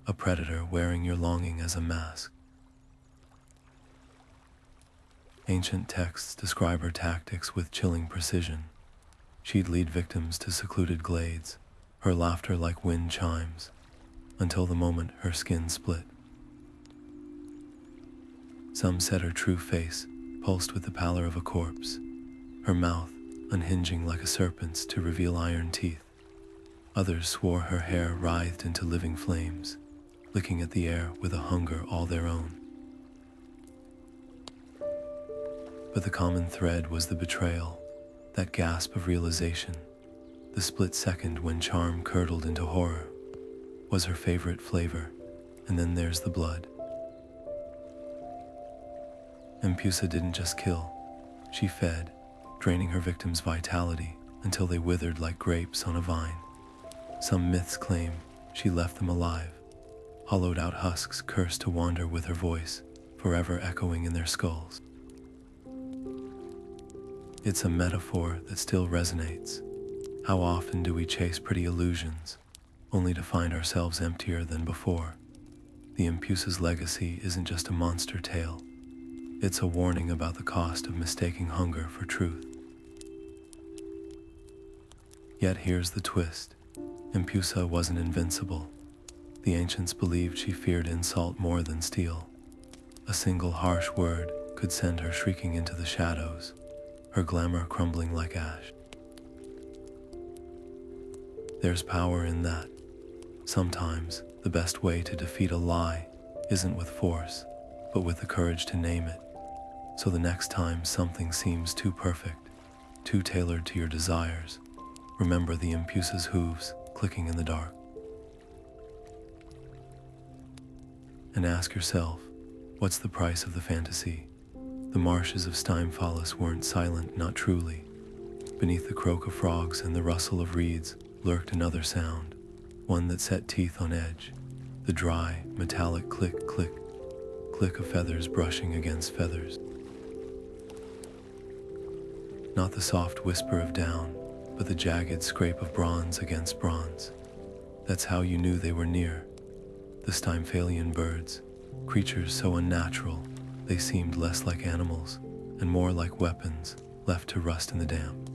a predator wearing your longing as a mask. Ancient texts describe her tactics with chilling precision. She'd lead victims to secluded glades, her laughter like wind chimes, until the moment her skin split. Some said her true face pulsed with the pallor of a corpse, her mouth unhinging like a serpent's to reveal iron teeth. Others swore her hair writhed into living flames, licking at the air with a hunger all their own. But the common thread was the betrayal, that gasp of realization, the split second when charm curdled into horror, was her favorite flavor, and then there's the blood. Impusa didn't just kill, she fed, draining her victims' vitality until they withered like grapes on a vine. Some myths claim she left them alive, hollowed out husks cursed to wander with her voice, forever echoing in their skulls. It's a metaphor that still resonates. How often do we chase pretty illusions, only to find ourselves emptier than before? The Impusa's legacy isn't just a monster tale. It's a warning about the cost of mistaking hunger for truth. Yet here's the twist. Impusa wasn't invincible. The ancients believed she feared insult more than steel. A single harsh word could send her shrieking into the shadows, her glamour crumbling like ash. There's power in that. Sometimes, the The best way to defeat a lie isn't with force, but with the courage to name it. So the next time something seems too perfect, too tailored to your desires, remember the Impusa's hooves clicking in the dark. And ask yourself, what's the price of the fantasy? The marshes of Stymphalian weren't silent, not truly. Beneath the croak of frogs and the rustle of reeds lurked another sound, one that set teeth on edge, the dry, metallic click, click, click of feathers brushing against feathers. Not the soft whisper of down, but the jagged scrape of bronze against bronze. That's how you knew they were near. The Stymphalian birds, creatures so unnatural, they seemed less like animals and more like weapons left to rust in the damp.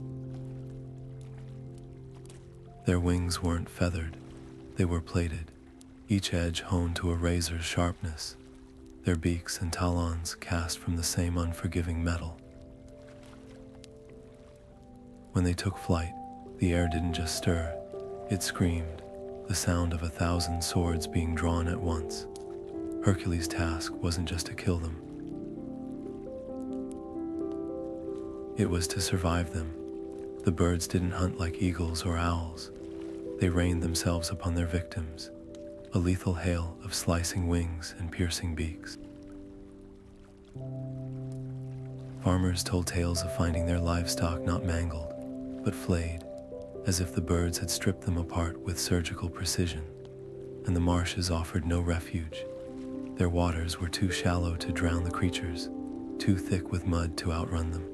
Their wings weren't feathered, they were plated, each edge honed to a razor's sharpness, their beaks and talons cast from the same unforgiving metal. When they took flight, the air didn't just stir, it screamed, the sound of 1,000 swords being drawn at once. Hercules' task wasn't just to kill them. It was to survive them. The birds didn't hunt like eagles or owls. They rained themselves upon their victims, a lethal hail of slicing wings and piercing beaks. Farmers told tales of finding their livestock not mangled, but flayed, as if the birds had stripped them apart with surgical precision, and the marshes offered no refuge. Their waters were too shallow to drown the creatures, too thick with mud to outrun them.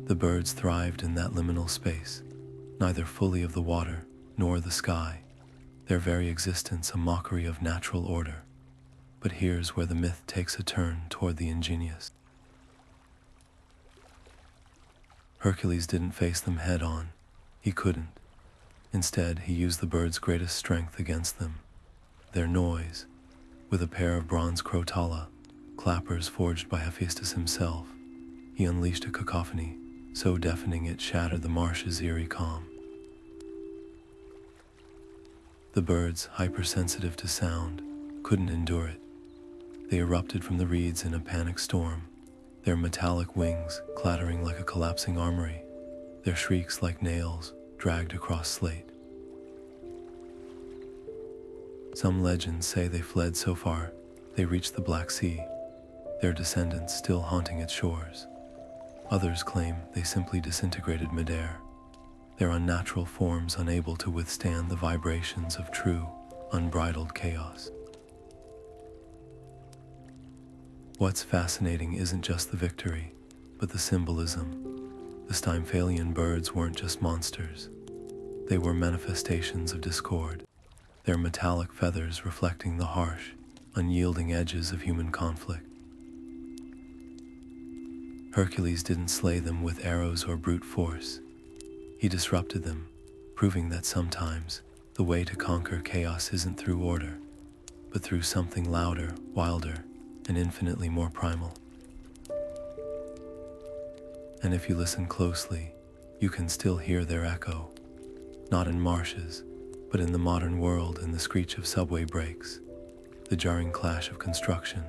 The birds thrived in that liminal space, neither fully of the water nor the sky, their very existence a mockery of natural order. But here's where the myth takes a turn toward the ingenious. Hercules didn't face them head on. He couldn't. Instead, he used the birds' greatest strength against them, their noise. With a pair of bronze crotala, clappers forged by Hephaestus himself, he unleashed a cacophony so deafening it shattered the marsh's eerie calm. The birds, hypersensitive to sound, couldn't endure it. They erupted from the reeds in a panic storm, their metallic wings clattering like a collapsing armory, their shrieks like nails dragged across slate. Some legends say they fled so far they reached the Black Sea, their descendants still haunting its shores. Others claim they simply disintegrated midair, their unnatural forms unable to withstand the vibrations of true, unbridled chaos. What's fascinating isn't just the victory, but the symbolism. The Stymphalian birds weren't just monsters. They were manifestations of discord, their metallic feathers reflecting the harsh, unyielding edges of human conflict. Hercules didn't slay them with arrows or brute force. He disrupted them, proving that sometimes the way to conquer chaos isn't through order, but through something louder, wilder, and infinitely more primal. And if you listen closely, you can still hear their echo, not in marshes, but in the modern world, in the screech of subway brakes, the jarring clash of construction,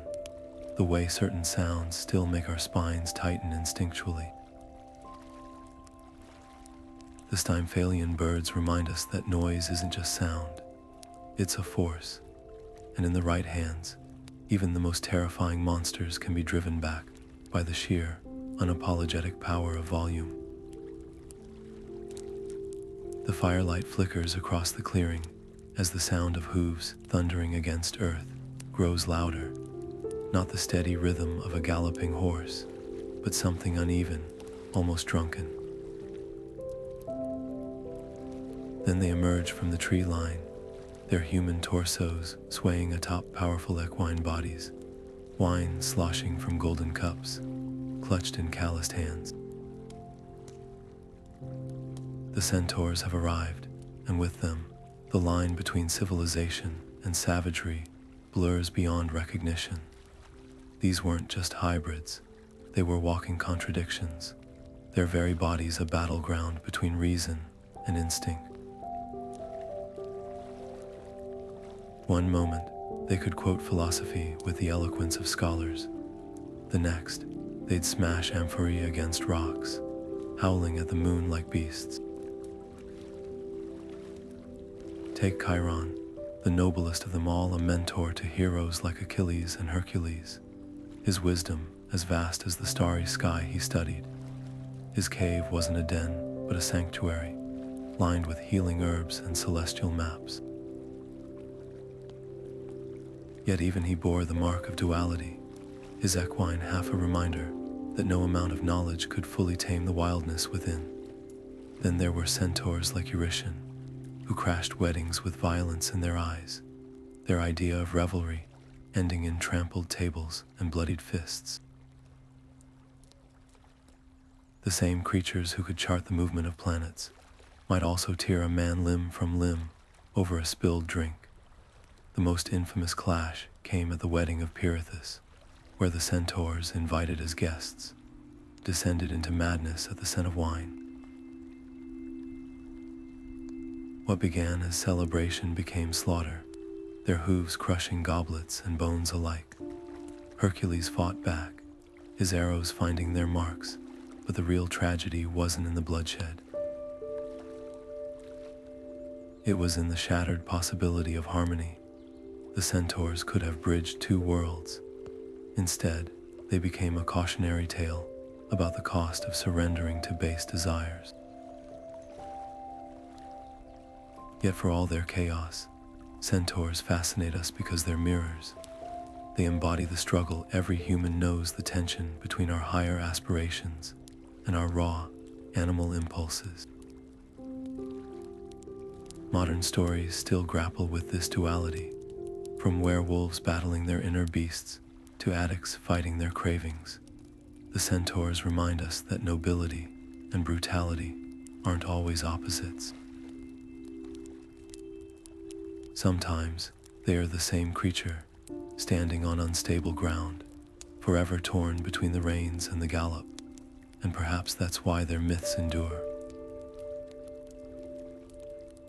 the way certain sounds still make our spines tighten instinctually. The Stymphalian birds remind us that noise isn't just sound, it's a force, and in the right hands, even the most terrifying monsters can be driven back by the sheer, unapologetic power of volume. The firelight flickers across the clearing as the sound of hooves thundering against earth grows louder, not the steady rhythm of a galloping horse, but something uneven, almost drunken. Then they emerge from the tree line, their human torsos swaying atop powerful equine bodies, wine sloshing from golden cups, clutched in calloused hands. The centaurs have arrived, and with them, the line between civilization and savagery blurs beyond recognition. These weren't just hybrids, they were walking contradictions, their very bodies a battleground between reason and instinct. One moment, they could quote philosophy with the eloquence of scholars. The next, they'd smash amphorae against rocks, howling at the moon like beasts. Take Chiron, the noblest of them all, a mentor to heroes like Achilles and Hercules. His wisdom as vast as the starry sky he studied. His cave wasn't a den, but a sanctuary, lined with healing herbs and celestial maps. Yet even he bore the mark of duality, his equine half a reminder that no amount of knowledge could fully tame the wildness within. Then there were centaurs like Eurytion, who crashed weddings with violence in their eyes, their idea of revelry ending in trampled tables and bloodied fists. The same creatures who could chart the movement of planets might also tear a man limb from limb over a spilled drink. The most infamous clash came at the wedding of Pirithous, where the centaurs, invited as guests, descended into madness at the scent of wine. What began as celebration became slaughter, their hooves crushing goblets and bones alike. Hercules fought back, his arrows finding their marks, but the real tragedy wasn't in the bloodshed. It was in the shattered possibility of harmony. The centaurs could have bridged two worlds. Instead, they became a cautionary tale about the cost of surrendering to base desires. Yet for all their chaos, centaurs fascinate us because they're mirrors. They embody the struggle every human knows, the tension between our higher aspirations and our raw, animal impulses. Modern stories still grapple with this duality, from werewolves battling their inner beasts to addicts fighting their cravings. The centaurs remind us that nobility and brutality aren't always opposites. Sometimes they are the same creature, standing on unstable ground, forever torn between the reins and the gallop, and perhaps that's why their myths endure.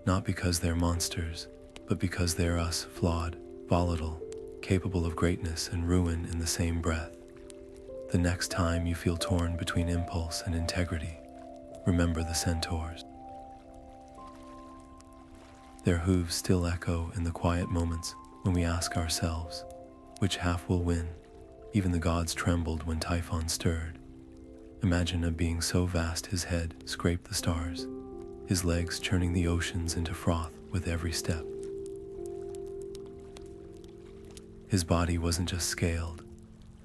Not because they're monsters, but because they're us, flawed, volatile, capable of greatness and ruin in the same breath. The next time you feel torn between impulse and integrity, remember the centaurs. Their hooves still echo in the quiet moments when we ask ourselves, which half will win? Even the gods trembled when Typhon stirred. Imagine a being so vast his head scraped the stars, his legs churning the oceans into froth with every step. His body wasn't just scaled,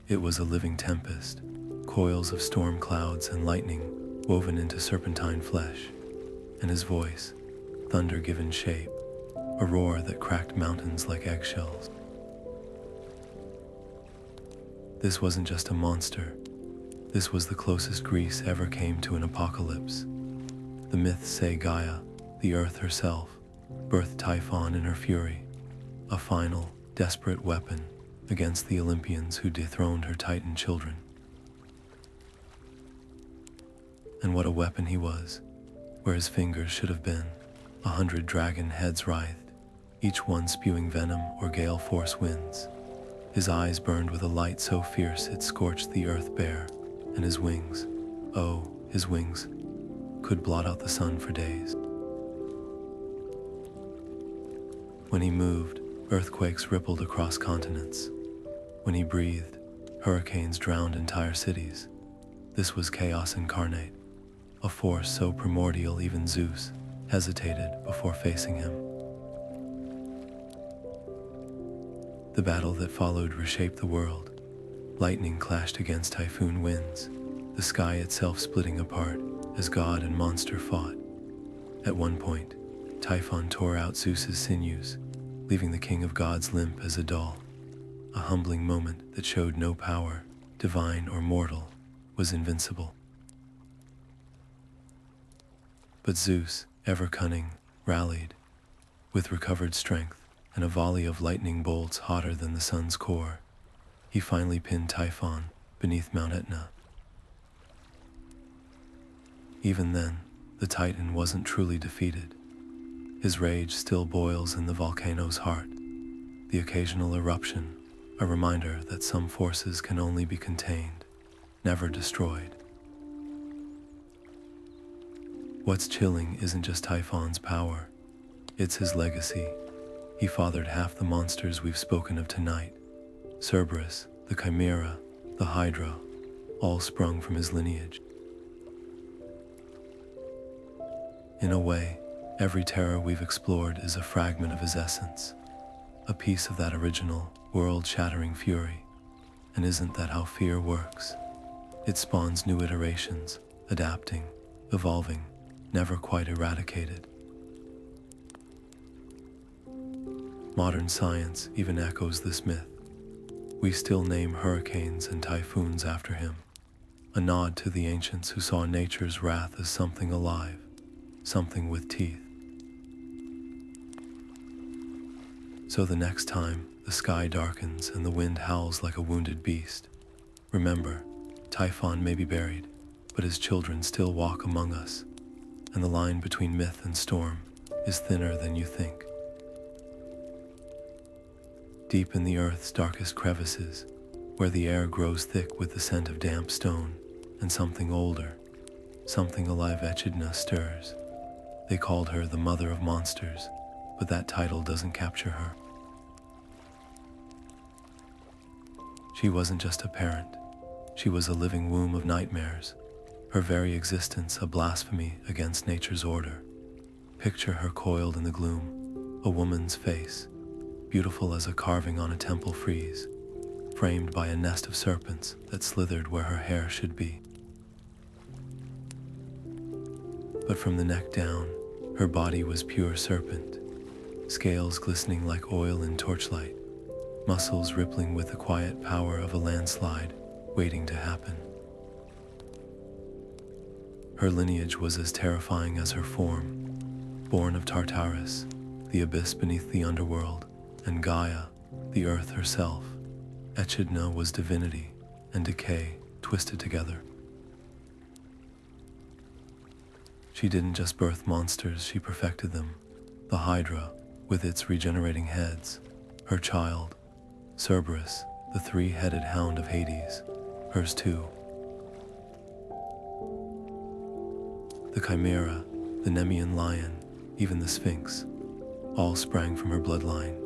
it was a living tempest, coils of storm clouds and lightning woven into serpentine flesh, and his voice, thunder given shape, a roar that cracked mountains like eggshells. This wasn't just a monster, this was the closest Greece ever came to an apocalypse. The myths say Gaia, the earth herself, birthed Typhon in her fury, a final, desperate weapon against the Olympians who dethroned her Titan children. And what a weapon he was. Where his fingers should have been, 100 dragon heads writhed, each one spewing venom or gale force winds. His eyes burned with a light so fierce it scorched the earth bare, and his wings, oh, his wings, could blot out the sun for days. When he moved, earthquakes rippled across continents. When he breathed, hurricanes drowned entire cities. This was chaos incarnate, a force so primordial even Zeus hesitated before facing him. The battle that followed reshaped the world. Lightning clashed against typhoon winds, the sky itself splitting apart as god and monster fought. At one point, Typhon tore out Zeus's sinews, leaving the king of gods limp as a doll. A humbling moment that showed no power, divine or mortal, was invincible. But Zeus, ever cunning, rallied. With recovered strength and a volley of lightning bolts hotter than the sun's core, he finally pinned Typhon beneath Mount Etna. Even then, the Titan wasn't truly defeated. His rage still boils in the volcano's heart, the occasional eruption, a reminder that some forces can only be contained, never destroyed. What's chilling isn't just Typhon's power, it's his legacy. He fathered half the monsters we've spoken of tonight. Cerberus, the Chimera, the Hydra, all sprung from his lineage. In a way, every terror we've explored is a fragment of his essence, a piece of that original, world-shattering fury. And isn't that how fear works? It spawns new iterations, adapting, evolving, never quite eradicated. Modern science even echoes this myth. We still name hurricanes and typhoons after him, a nod to the ancients who saw nature's wrath as something alive, something with teeth. So the next time the sky darkens and the wind howls like a wounded beast, remember, Typhon may be buried, but his children still walk among us, and the line between myth and storm is thinner than you think. Deep in the earth's darkest crevices, where the air grows thick with the scent of damp stone and something older, something alive, Echidna stirs. They called her the mother of monsters, but that title doesn't capture her. She wasn't just a parent, she was a living womb of nightmares, her very existence a blasphemy against nature's order. Picture her coiled in the gloom, a woman's face, beautiful as a carving on a temple frieze, framed by a nest of serpents that slithered where her hair should be. But from the neck down, her body was pure serpent, scales glistening like oil in torchlight, muscles rippling with the quiet power of a landslide waiting to happen. Her lineage was as terrifying as her form, born of Tartarus, the abyss beneath the underworld, and Gaia, the earth herself. Echidna was divinity and decay twisted together. She didn't just birth monsters, she perfected them. The Hydra, with its regenerating heads, her child, Cerberus, the three-headed hound of Hades, hers too. The Chimera, the Nemean lion, even the Sphinx, all sprang from her bloodline.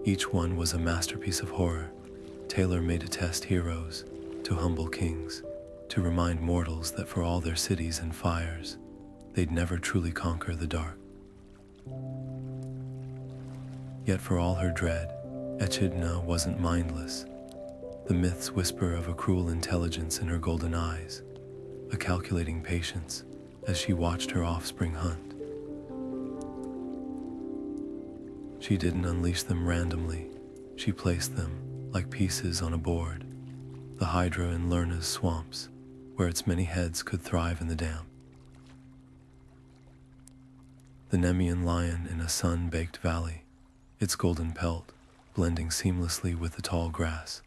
Each one was a masterpiece of horror, tailor-made to test heroes, to humble kings, to remind mortals that for all their cities and fires, they'd never truly conquer the dark. Yet for all her dread, Echidna wasn't mindless. The myths whisper of a cruel intelligence in her golden eyes, a calculating patience as she watched her offspring hunt. She didn't unleash them randomly, she placed them like pieces on a board, the Hydra in Lerna's swamps, where its many heads could thrive in the damp. The Nemean lion in a sun-baked valley, its golden pelt blending seamlessly with the tall grass.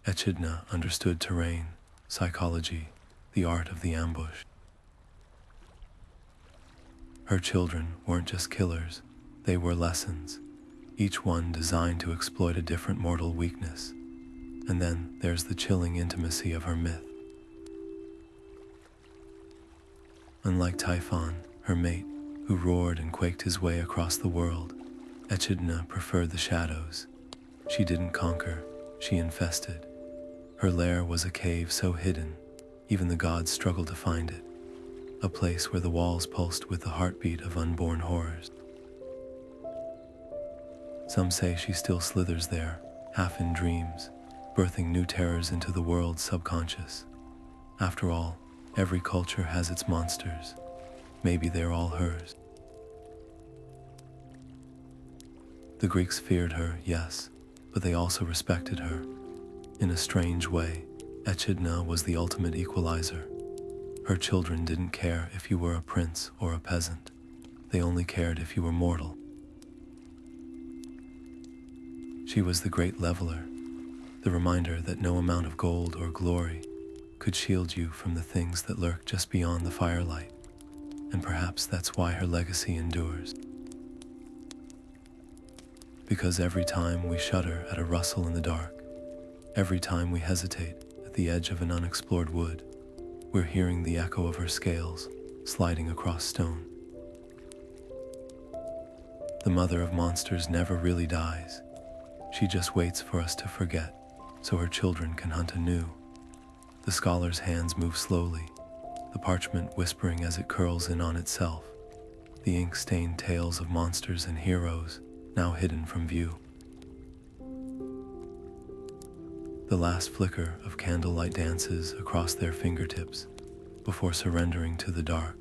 Echidna understood terrain, psychology, the art of the ambush. Her children weren't just killers, they were lessons, each one designed to exploit a different mortal weakness. And then there's the chilling intimacy of her myth. Unlike Typhon, her mate, who roared and quaked his way across the world, Echidna preferred the shadows. She didn't conquer, she infested. Her lair was a cave so hidden, even the gods struggled to find it, a place where the walls pulsed with the heartbeat of unborn horrors. Some say she still slithers there, half in dreams, birthing new terrors into the world's subconscious. After all, every culture has its monsters. Maybe they're all hers. The Greeks feared her, yes, but they also respected her. In a strange way, Echidna was the ultimate equalizer. Her children didn't care if you were a prince or a peasant. They only cared if you were mortal. She was the great leveler, the reminder that no amount of gold or glory could shield you from the things that lurk just beyond the firelight. And perhaps that's why her legacy endures. Because every time we shudder at a rustle in the dark, every time we hesitate at the edge of an unexplored wood, we're hearing the echo of her scales sliding across stone. The mother of monsters never really dies. She just waits for us to forget, so her children can hunt anew. The scholar's hands move slowly, the parchment whispering as it curls in on itself, the ink-stained tales of monsters and heroes now hidden from view. The last flicker of candlelight dances across their fingertips before surrendering to the dark,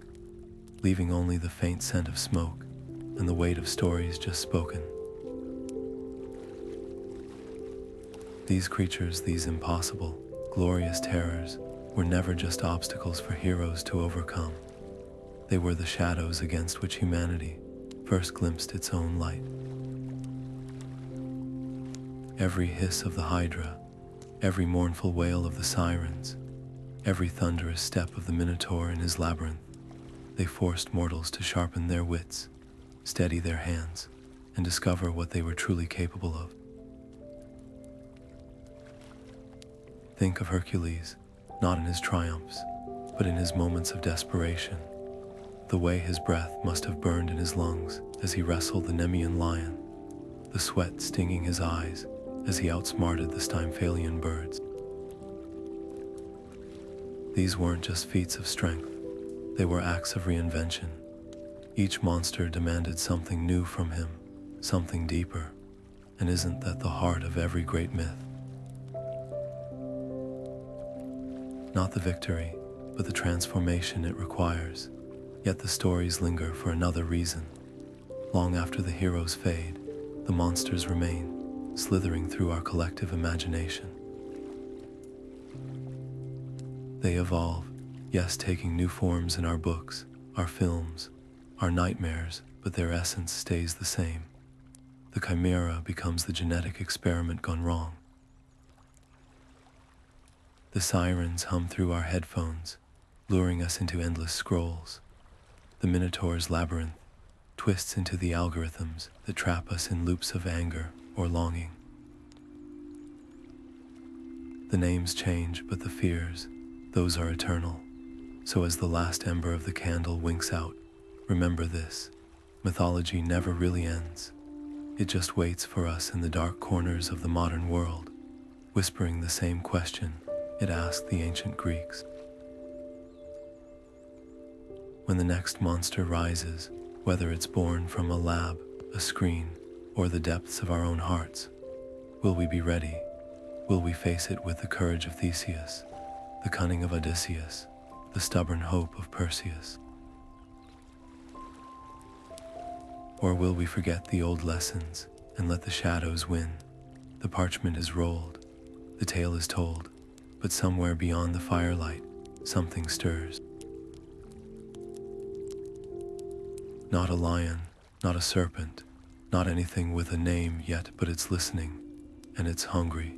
leaving only the faint scent of smoke and the weight of stories just spoken. These creatures, these impossible, glorious terrors, were never just obstacles for heroes to overcome. They were the shadows against which humanity first glimpsed its own light. Every hiss of the Hydra, every mournful wail of the Sirens, every thunderous step of the Minotaur in his labyrinth, they forced mortals to sharpen their wits, steady their hands, and discover what they were truly capable of. Think of Hercules, not in his triumphs, but in his moments of desperation. The way his breath must have burned in his lungs as he wrestled the Nemean lion, the sweat stinging his eyes as he outsmarted the Stymphalian birds. These weren't just feats of strength, they were acts of reinvention. Each monster demanded something new from him, something deeper. And isn't that the heart of every great myth? Not the victory, but the transformation it requires. Yet the stories linger for another reason. Long after the heroes fade, the monsters remain, slithering through our collective imagination. They evolve, yes, taking new forms in our books, our films, our nightmares, but their essence stays the same. The Chimera becomes the genetic experiment gone wrong. The sirens hum through our headphones, luring us into endless scrolls. The Minotaur's labyrinth twists into the algorithms that trap us in loops of anger or longing. The names change, but the fears, those are eternal. So as the last ember of the candle winks out, remember this: mythology never really ends. It just waits for us in the dark corners of the modern world, whispering the same question it asked the ancient Greeks. When the next monster rises, whether it's born from a lab, a screen, or the depths of our own hearts, will we be ready? Will we face it with the courage of Theseus, the cunning of Odysseus, the stubborn hope of Perseus? Or will we forget the old lessons and let the shadows win? The parchment is rolled, the tale is told, but somewhere beyond the firelight, something stirs. Not a lion, not a serpent, not anything with a name yet, but it's listening, and it's hungry.